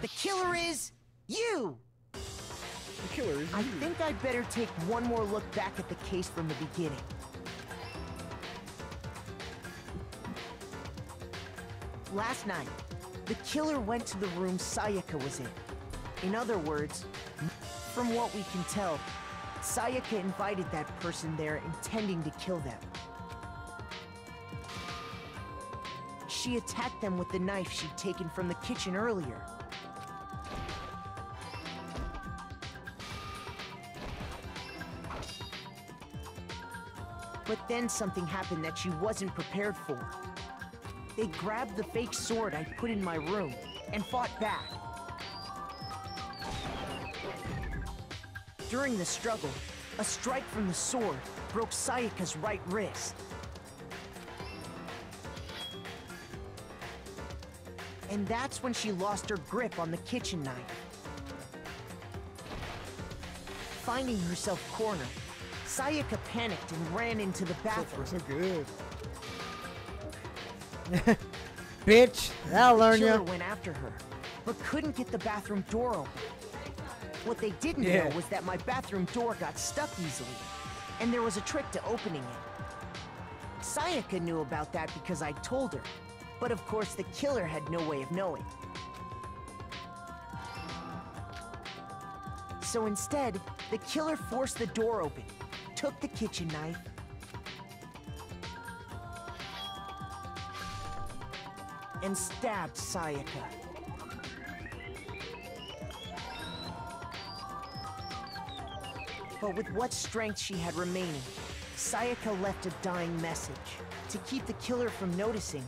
The killer is you! The killer is I think I'd better take one more look back at the case from the beginning. Last night, the killer went to the room Sayaka was in. In other words, from what we can tell, Sayaka invited that person there intending to kill them. She attacked them with the knife she'd taken from the kitchen earlier. But then something happened that she wasn't prepared for. They grabbed the fake sword I put in my room and fought back. During the struggle, a strike from the sword broke Sayaka's right wrist. And that's when she lost her grip on the kitchen knife. Finding herself cornered, Sayaka panicked and ran into the bathroom. So good. Bitch, that'll learn The killer you. went after her, but couldn't get the bathroom door open. What they didn't Yeah. know was that my bathroom door got stuck easily, and there was a trick to opening it. Sayaka knew about that because I told her, but of course the killer had no way of knowing. So instead, the killer forced the door open, took the kitchen knife, and stabbed Sayaka. But with what strength she had remaining, Sayaka left a dying message. To keep the killer from noticing,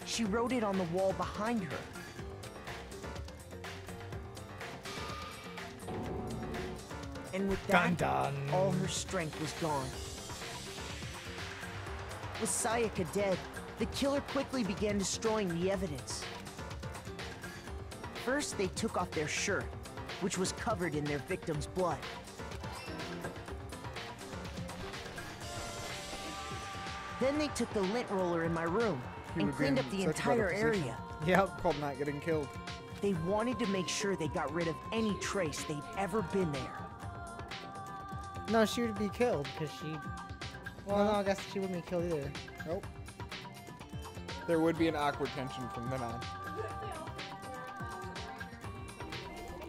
she wrote it on the wall behind her. And with that, Dun, dun. all her strength was gone. With Sayaka dead, the killer quickly began destroying the evidence. First, they took off their shirt, which was covered in their victim's blood. Then they took the lint roller in my room and cleaned up the entire area. Yep, called not getting killed. They wanted to make sure they got rid of any trace they'd ever been there. No, she would be killed because she. Well, no, I guess she wouldn't be killed either. Nope. There would be an awkward tension from then on.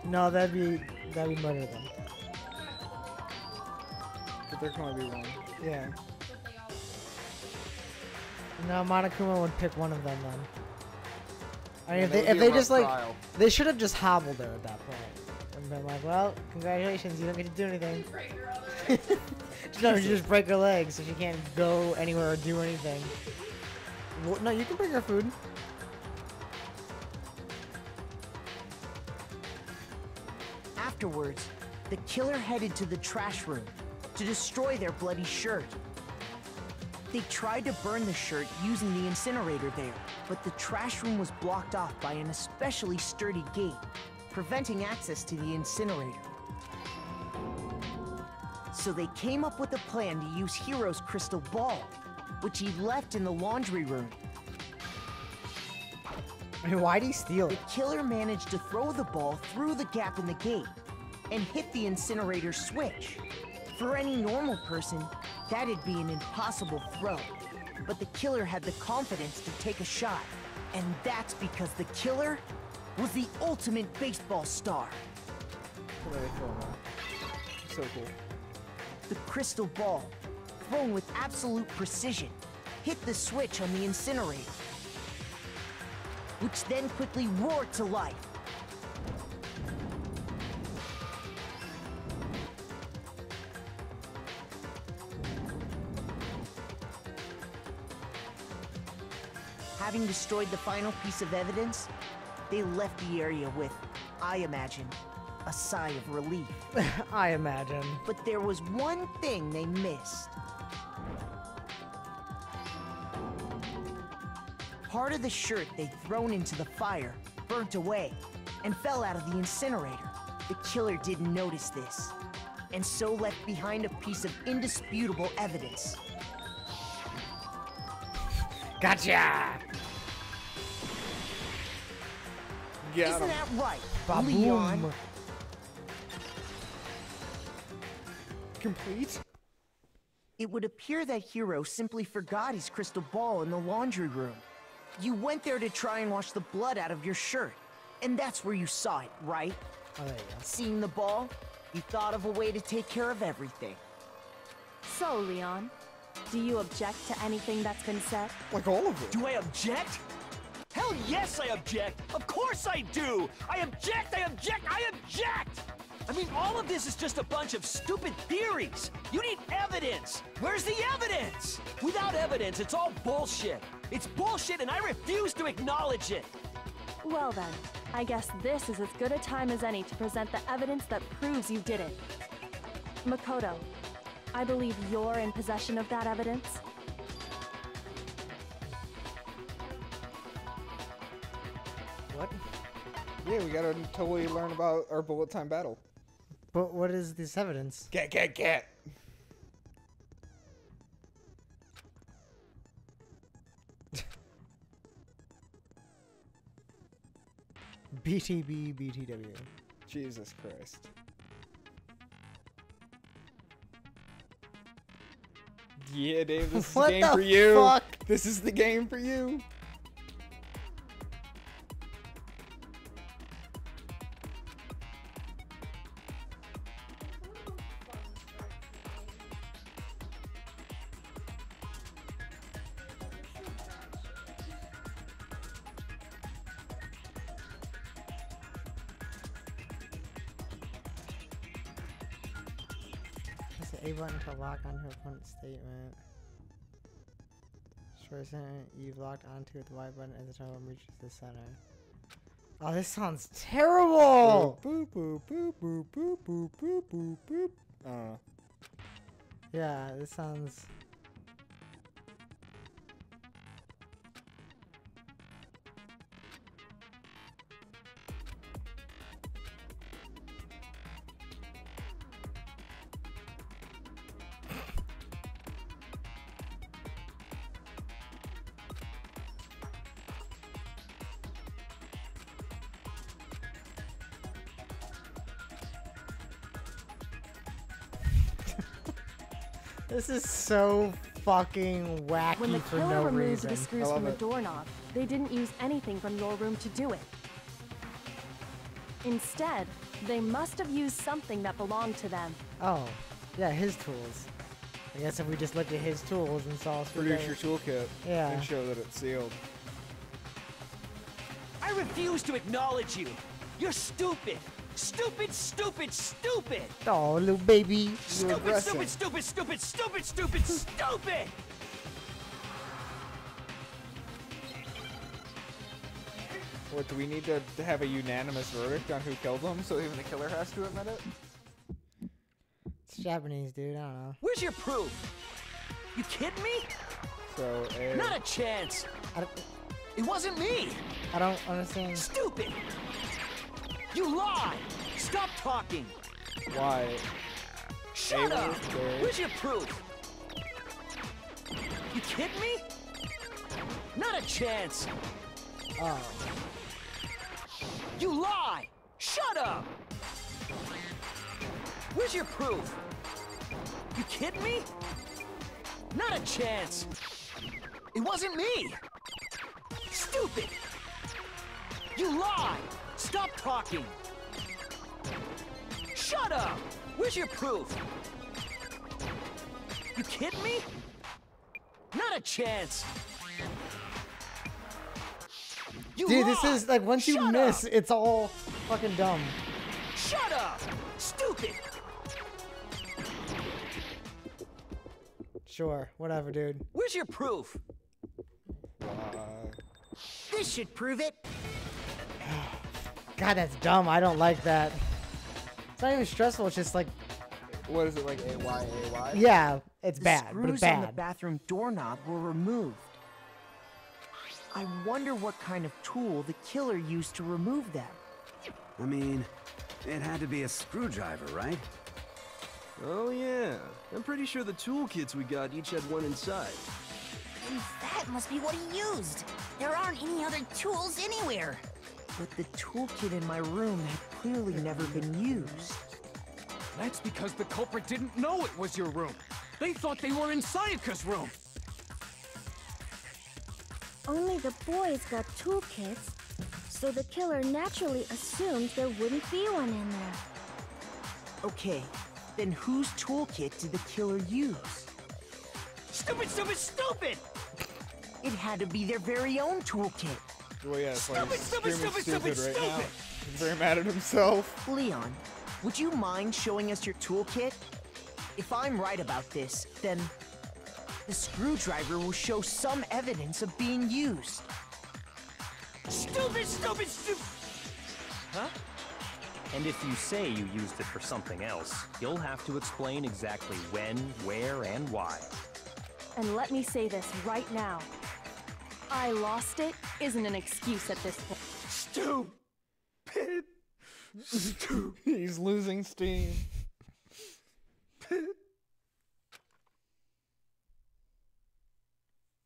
No, that'd be murder then. But there can only be one. Yeah. No, Monokuma would pick one of them then. I mean, Yeah, if they just like, trial. they should have just hobbled her at that point and been like, well, congratulations, you don't get to do anything. No, you just break her legs so she can't go anywhere or do anything. Well, no, you can bring her food. Afterwards, the killer headed to the trash room to destroy their bloody shirt. They tried to burn the shirt using the incinerator there, but the trash room was blocked off by an especially sturdy gate, preventing access to the incinerator. So they came up with a plan to use Hiro's crystal ball, which he left in the laundry room. I mean, why'd he steal it? The killer managed to throw the ball through the gap in the gate and hit the incinerator switch. For any normal person, that'd be an impossible throw. But the killer had the confidence to take a shot. And that's because the killer was the ultimate baseball star. What are they throwing at? So cool. The crystal ball, thrown with absolute precision, hit the switch on the incinerator, which then quickly roared to life. Having destroyed the final piece of evidence, they left the area with, I imagine, a sigh of relief. I imagine. But there was one thing they missed. Part of the shirt they'd thrown into the fire burnt away and fell out of the incinerator. The killer didn't notice this, and so left behind a piece of indisputable evidence. Gotcha! Isn't that right, Ba-boom. Leon? Complete? It would appear that Hiro simply forgot his crystal ball in the laundry room. You went there to try and wash the blood out of your shirt, and that's where you saw it, right? Oh, there you go. Seeing the ball, you thought of a way to take care of everything. So, Leon, do you object to anything that's been said? Like all of it. Do I object? Hell yes, I object! Of course I do! I object! I object! I object! I mean, all of this is just a bunch of stupid theories. You need evidence. Where's the evidence? Without evidence, it's all bullshit. It's bullshit and I refuse to acknowledge it. Well then, I guess this is as good a time as any to present the evidence that proves you did it. Makoto, I believe you're in possession of that evidence. What? Yeah, we gotta totally learn about our bullet time battle. But what is this evidence? Get. BTB, BTW. Jesus Christ. Yeah, Dave, this is the What game the for you. fuck? This is the game for you. Press the A button to lock onto your opponent's statement. Short sentence you've locked onto with the Y button as the terminal reaches the center. Oh, this sounds terrible. Boop boop boop boop boop boop boop boop boop. Yeah, this sounds. This is so fucking wacky When the for killer no removed reason. the screws from the doorknob, they didn't use anything from your room to do it. Instead, they must have used something that belonged to them. Oh, yeah, his tools. I guess if we just looked at his tools and saw Produce your toolkit. Yeah. And show that it's sealed. I refuse to acknowledge you. You're stupid. Stupid, stupid, stupid. Oh, little baby. Stupid, stupid, stupid, stupid, stupid, stupid, stupid. What, do we need to have a unanimous verdict on who killed them so even the killer has to admit it? It's Japanese, dude. I don't know. Where's your proof? You kidding me? So, Not a chance. It wasn't me. I don't understand. Stupid. You lie. Stop talking. Why? Shut up. Where's your proof? You kidding me? Not a chance. Oh. You lie. Shut up. Where's your proof? You kidding me? Not a chance. It wasn't me. Stupid. You lie. Stop talking. Shut up. Where's your proof? You kidding me? Not a chance. You Dude, lie. this is like once you Shut miss, up. it's all fucking dumb. Shut up. Stupid. Sure, whatever, dude. Where's your proof? This should prove it. God, that's dumb. I don't like that. It's not even stressful. It's just like, what is it, like AY? yeah, it's The bad, but screws it's on the bad. bathroom doorknob were removed. I wonder what kind of tool the killer used to remove them. I mean, it had to be a screwdriver, right? Oh yeah, I'm pretty sure the toolkits we got each had one inside. And that must be what he used. There aren't any other tools anywhere. But the toolkit in my room had clearly never been used. That's because the culprit didn't know it was your room. They thought they were in Sayaka's room. Only the boys got toolkits, so the killer naturally assumed there wouldn't be one in there. Okay, then whose toolkit did the killer use? Stupid, stupid, stupid! It had to be their very own toolkit. Well, yeah, it's like Stupid, screaming stupid, stupid stupid, right now. stupid. He's very mad at himself. Leon, would you mind showing us your toolkit? If I'm right about this, then the screwdriver will show some evidence of being used. Stupid, stupid, stupid! Huh? And if you say you used it for something else, you'll have to explain exactly when, where, and why. And let me say this right now. I lost it isn't an excuse at this point. Stupid. He's losing steam.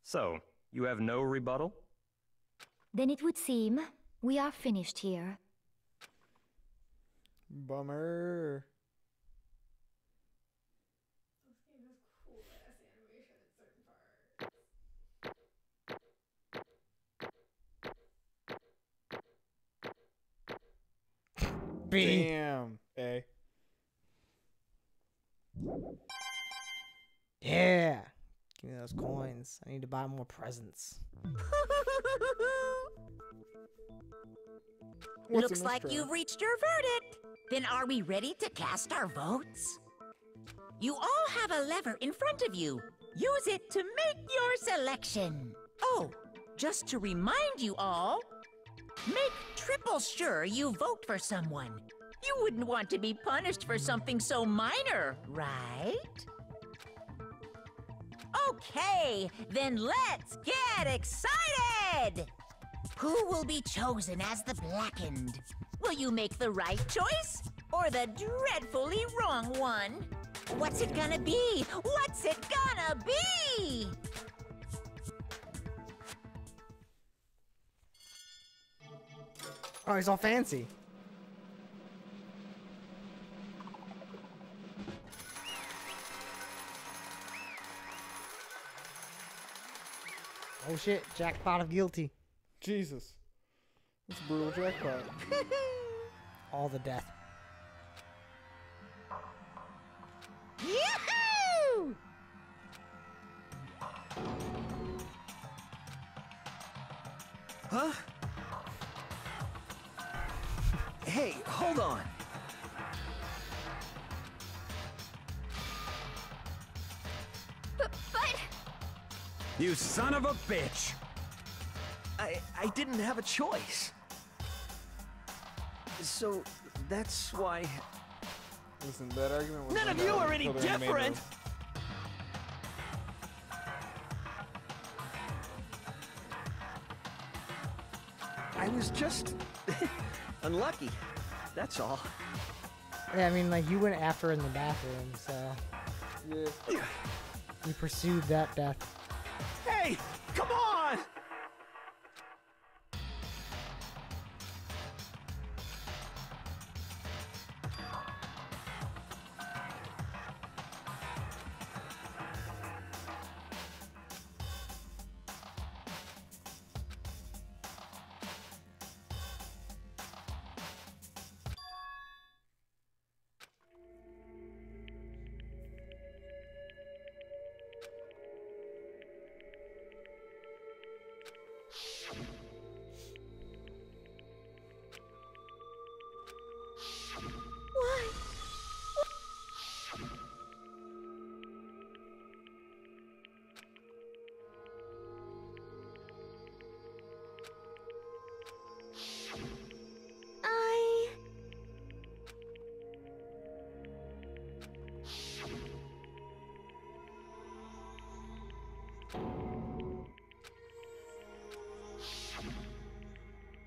So, you have no rebuttal? Then it would seem we are finished here. Bummer. B. Damn. A. Yeah. Give me those coins. I need to buy more presents. What's Looks in this like drawer? you've reached your verdict. Then are we ready to cast our votes? You all have a lever in front of you. Use it to make your selection. Oh, just to remind you all, Make triple sure you vote for someone. You wouldn't want to be punished for something so minor, right? Okay, then let's get excited! Who will be chosen as the Blackened? Will you make the right choice or the dreadfully wrong one? What's it gonna be? What's it gonna be? Oh, he's all fancy. Oh shit, jackpot of guilty. Jesus. That's a brutal jackpot. All the death. Yahoo! Huh? Hey, hold on. But... You son of a bitch! I didn't have a choice. So that's why. Listen, that argument was none of you are any different! I was just unlucky. That's all. Yeah, I mean, like, you went after her in the bathroom, so. Yeah. You pursued that death. Hey, come on!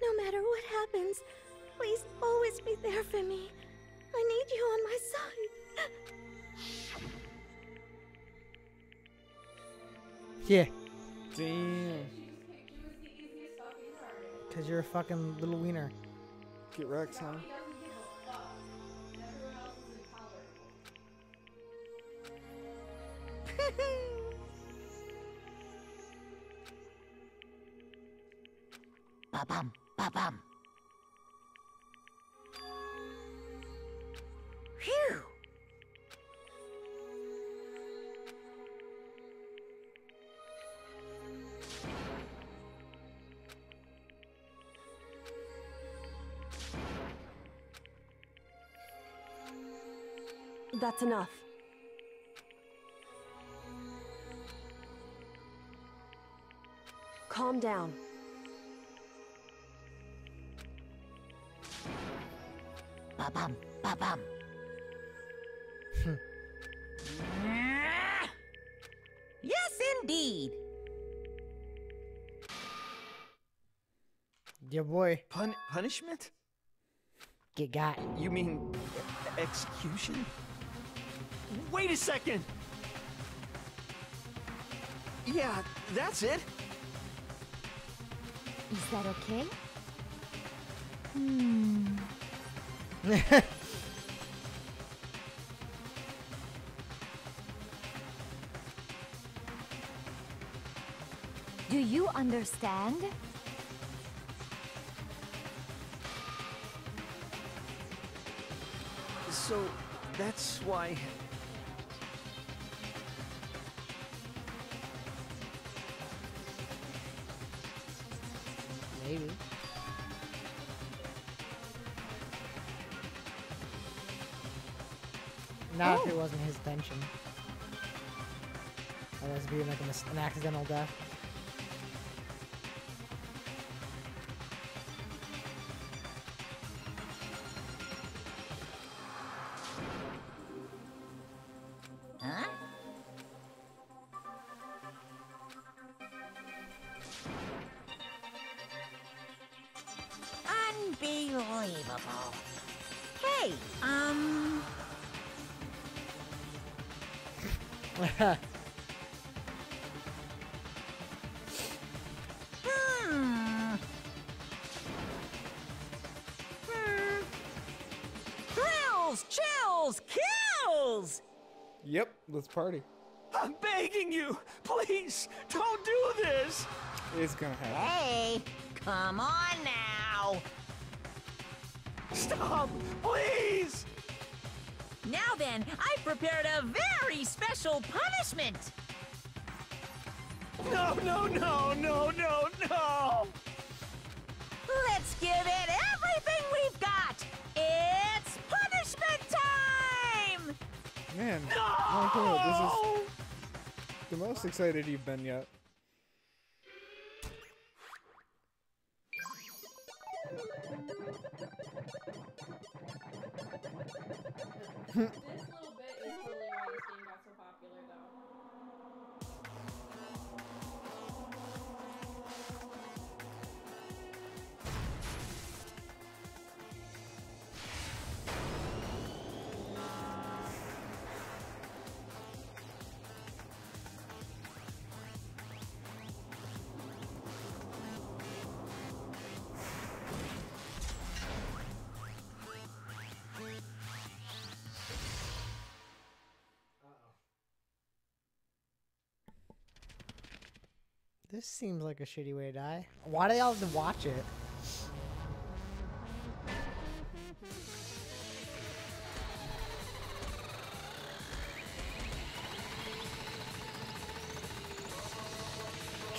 No matter what happens, please always be there for me. I need you on my side. Yeah. Damn. Because you're a fucking little wiener. Get Rex, huh? Ba-bum, ba-bum. Phew! That's enough. Calm down. Ba-bum, ba-bum. Yes, indeed. Yeah, boy. Punishment? Get got. You mean execution? Wait a second! Yeah, that's it. Is that okay? Do you understand? So that's why. Maybe. Not if it wasn't his intention. That was being like an accidental death. Unbelievable. Hey, Thrills, chills, kills! Yep, let's party. I'm begging you, please, don't do this! It's gonna happen. Hey, come on now. Stop, please! Now then, I've prepared a very special punishment. No, no, no, no, no, no! Let's give it everything we've got. It's punishment time! Man, Michael, this is the most excited you've been yet. This little bit is totally why this game got so popular, though. This seems like a shitty way to die. Why do y'all have to watch it?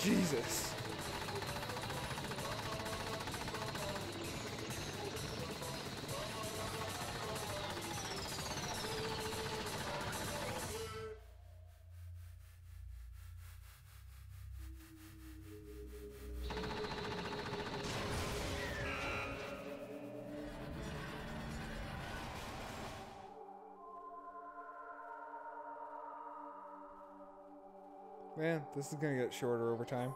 Jesus. Man, this is gonna get shorter over time.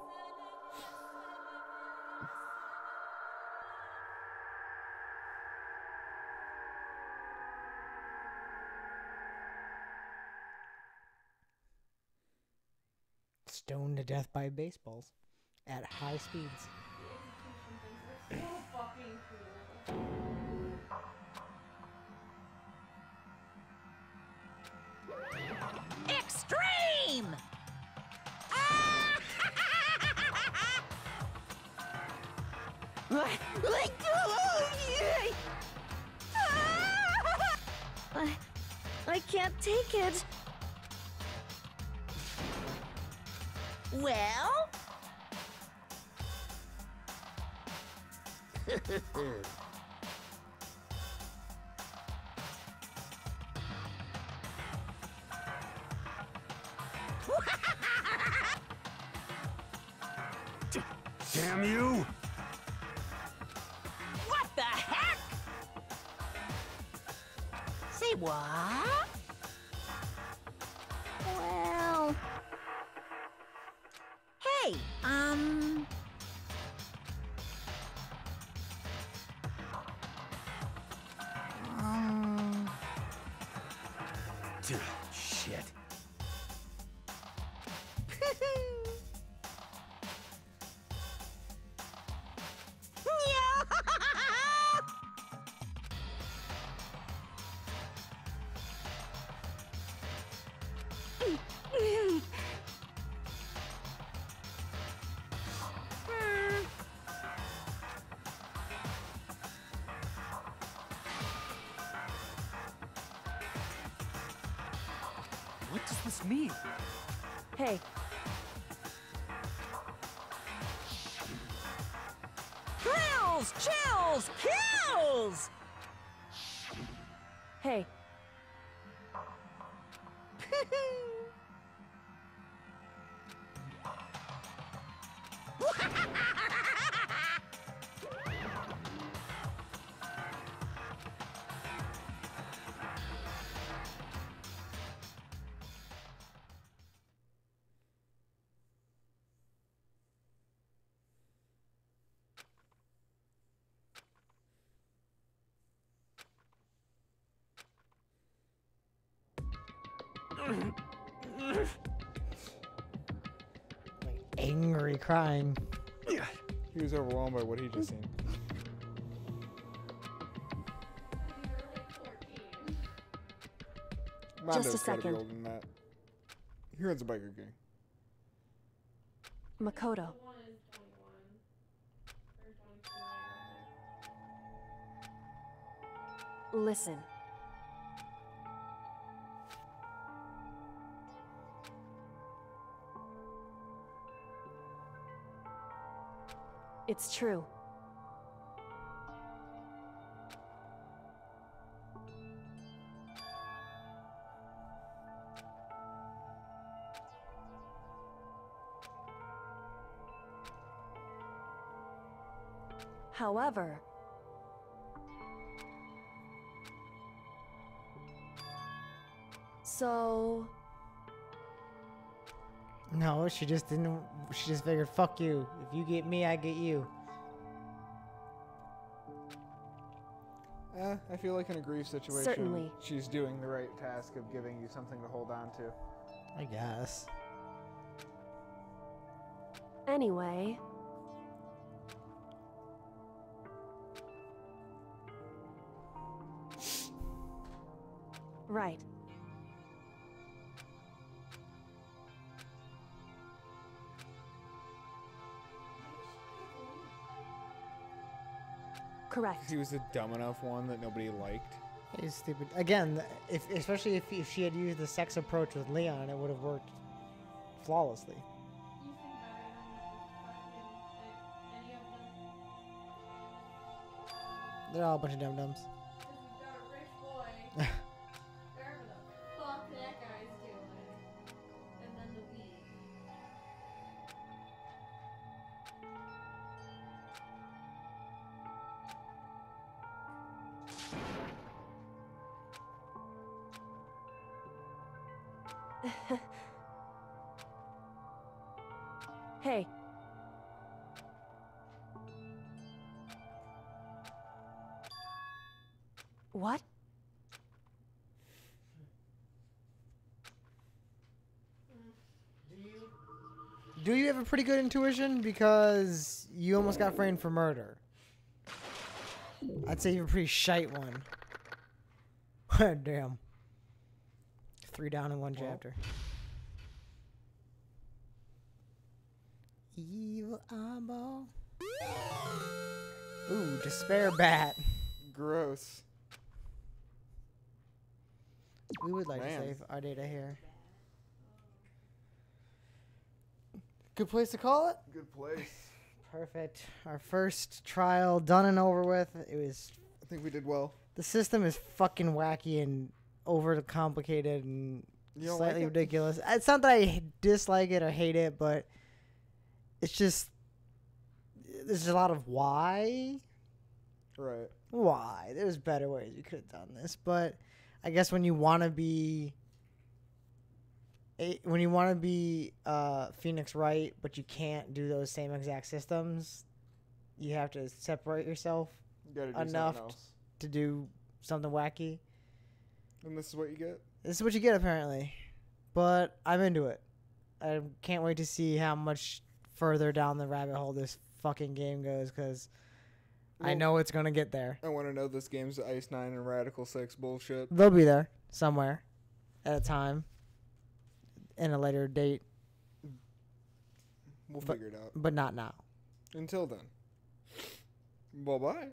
Stoned to death by baseballs at high speeds. So fucking cool. Extreme! I can't take it. Well? Damn you! What the heck? Say what? Well... Hey, Shit. What does this mean? Hey. Thrills, chills, kills! Hey. Like angry crying. He was overwhelmed by what he just seen. Just a Mondo's gotta be second. older than that. He runs a biker gang. Makoto. Listen. It's true. However, so No, she just didn't. She just figured, fuck you. If you get me, I get you. I feel like in a grief situation, Certainly. she's doing the right task of giving you something to hold on to. I guess. anyway. Right. Correct. He was a dumb enough one that nobody liked. He's stupid. Again, especially if she had used the sex approach with Leon, it would have worked flawlessly. They're all a bunch of dum-dums. Hey. What? Do you have a pretty good intuition? Because you almost got framed for murder. I'd say you have a pretty shite one. Damn. 3 down in 1 chapter. Evil eyeball. Ooh, despair bat. Gross. We would like Man. to save our data here. Good place to call it? Good place. Perfect. Our first trial done and over with. It was. I think we did well. The system is fucking wacky and over complicated and You don't slightly like it? ridiculous. It's not that I dislike it or hate it, but it's just there's a lot of why. Right. Why? There's better ways you could have done this, but I guess when you want to be Phoenix Wright, but you can't do those same exact systems, you have to separate yourself You gotta do enough something else. to do something wacky. And this is what you get? This is what you get, apparently. But I'm into it. I can't wait to see how much further down the rabbit hole this fucking game goes, because I Well, know it's going to get there. I want to know this game's Ice 9 and Radical 6 bullshit. They'll be there somewhere at a time in a later date. We'll But- figure it out. But not now. Until then. Bye-bye.